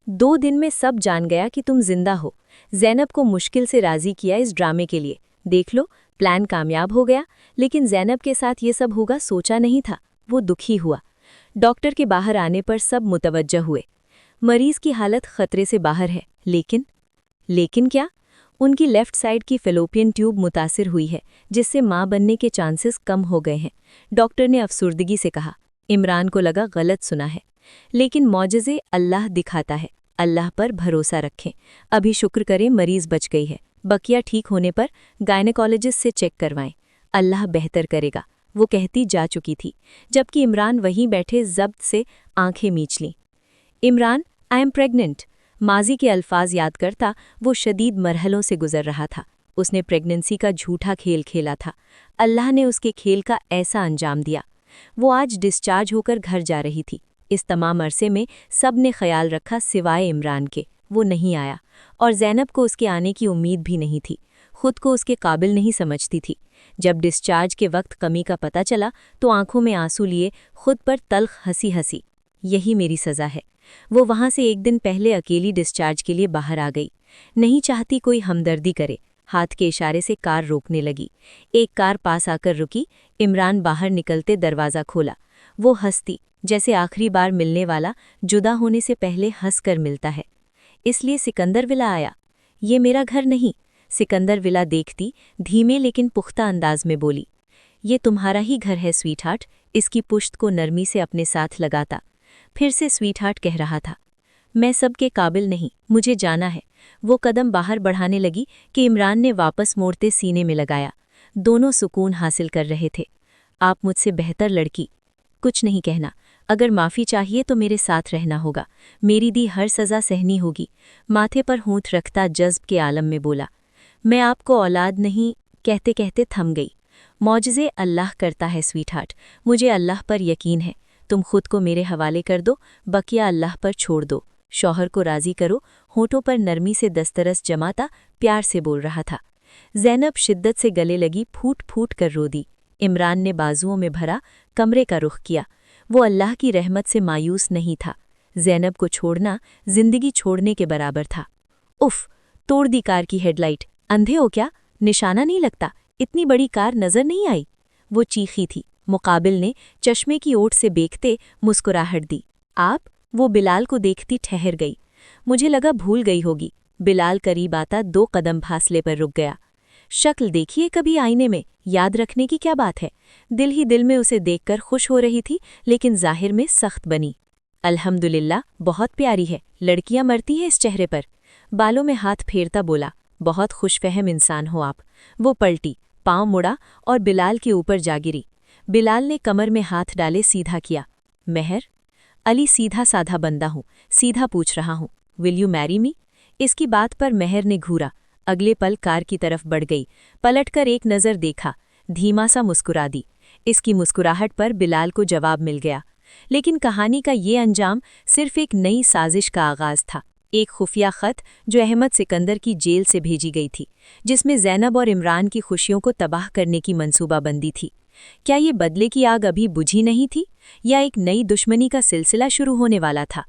2 दिन में सब जान गया कि तुम जिंदा हो। ज़ैनब को मुश्किल से राजी किया इस ड्रामे के लिए। देख लो, प्लान कामयाब हो गया, लेकिन ज़ैनब के साथ ये सब होगा सोचा नहीं था। वो दुखी हुआ। डॉक्टर के बाहर आने पर सब मुतवज्जह हुए। मरीज की हालत खतरे से बाहर है, लेकिन क्या? उनकी लेफ्ट साइड की फेलोपियन ट्यूब मुतासिर हुई है, जिससे मां बनने के चांसेस कम हो गए हैं। डॉक्टर ने अफसुर्दगी से कहा। इमरान को लगा गलत सुना है, लेकिन मौजज़े अल्लाह दिखाता है। अल्लाह पर भरोसा रखें। अभी शुक्र करें मरीज बच गई है। बकिया ठीक होने पर गायनेकोलॉजिस्ट से चेक करवाएं। अल्लाह बेहतर करेगा, वो कहती जा चुकी थी, जबकि इमरान वहीं बैठे जब्त से आंखें मींच लीं। Imran, I am pregnant. माजी के अल्फाज याद करता वो शदीद मरहलों से गुजर रहा था। उसने प्रेगनेंसी का झूठा खेल खेला था। अल्लाह ने उसके खेल का ऐसा अंजाम दिया। वो आज डिस्चार्ज होकर घर जा रही थी। इस तमाम अरसे में सब ने ख्याल रखा सिवाय इमरान के। वो नहीं आया और ज़ैनब को उसके आने की उम्मीद भी नहीं थी। खुद को उसके काबिल नहीं समझती थी। जब डिस्चार्ज के वक्त कमी का पता चला तो आंखों में आंसू लिए खुद पर तल्ख हंसी। यही मेरी सज़ा है। वो वहाँ से एक दिन पहले अकेली डिस्चार्ज के लिए बाहर आ गई। नहीं चाहती कोई हमदर्दी करे। हाथ के इशारे से कार रोकने लगी। एक कार पास आकर रुकी। इमरान बाहर निकलते दरवाज़ा खोला। वो हंसती, जैसे आखिरी बार मिलने वाला जुदा होने से पहले हंस कर मिलता है। इसलिए सिकंदर विला आया? ये मेरा घर नहीं। सिकंदर विला देखती धीमे लेकिन पुख्ता अंदाज में बोली। ये तुम्हारा ही घर है स्वीटहार्ट। इसकी पुश्त को नरमी से अपने साथ लगाता फिर से स्वीटहार्ट कह रहा था। मैं सबके काबिल नहीं, मुझे जाना है। वो कदम बाहर बढ़ाने लगी कि इमरान ने वापस मोड़ते सीने में लगाया। दोनों सुकून हासिल कर रहे थे। आप मुझसे बेहतर लड़की। कुछ नहीं कहना। अगर माफ़ी चाहिए तो मेरे साथ रहना होगा। मेरी दी हर सज़ा सहनी होगी। माथे पर होंठ रखता जज्ब के आलम में बोला। मैं आपको औलाद नहीं, कहते कहते थम गई। मौजज़े अल्लाह करता है स्वीटहार्ट। मुझे अल्लाह पर यकीन है। तुम खुद को मेरे हवाले कर दो, बकिया अल्लाह पर छोड़ दो। शौहर को राज़ी करो। होठों पर नरमी से दस्तरस जमाता प्यार से बोल रहा था। ज़ैनब शिद्दत से गले लगी, फूट फूट कर रो दी। इमरान ने बाजुओं में भरा कमरे का रुख किया। वो अल्लाह की रहमत से मायूस नहीं था। ज़ैनब को छोड़ना जिंदगी छोड़ने के बराबर था। उफ़, तोड़ दी कार की हेडलाइट। अंधे हो क्या? निशाना नहीं लगता? इतनी बड़ी कार नजर नहीं आई? वो चीखी थी। मुकाबिल ने चश्मे की ओट से बेखते मुस्कुराहट दी। आप? वो बिलाल को देखती ठहर गई। मुझे लगा भूल गई होगी। बिलाल करीब आता 2 कदम फासले पर रुक गया। शक्ल देखिए कभी आईने में, याद रखने की क्या बात है। दिल ही दिल में उसे देखकर खुश हो रही थी, लेकिन जाहिर में सख्त बनी। अल्हम्दुलिल्लाह, बहुत प्यारी है। लड़कियां मरती हैं इस चेहरे पर। बालों में हाथ फेरता बोला। बहुत खुशफहम इंसान हो आप। वो पलटी, पांव मुड़ा और बिलाल के ऊपर जा गिरी। बिलाल ने कमर में हाथ डाले सीधा किया। महर? अली सीधा साधा बंदा हूँ, सीधा पूछ रहा हूँ। Will you marry me? इसकी बात पर महर ने घूरा। अगले पल कार की तरफ बढ़ गई। पलटकर एक नज़र देखा, धीमा सा मुस्कुरा दी। इसकी मुस्कुराहट पर बिलाल को जवाब मिल गया। लेकिन कहानी का ये अंजाम सिर्फ एक नई साजिश का आगाज था। एक खुफिया खत जो अहमद सिकंदर की जेल से भेजी गई थी, जिसमें ज़ैनब और इमरान की खुशियों को तबाह करने की मंसूबाबंदी थी। क्या ये बदले की आग अभी बुझी नहीं थी, या एक नई दुश्मनी का सिलसिला शुरू होने वाला था?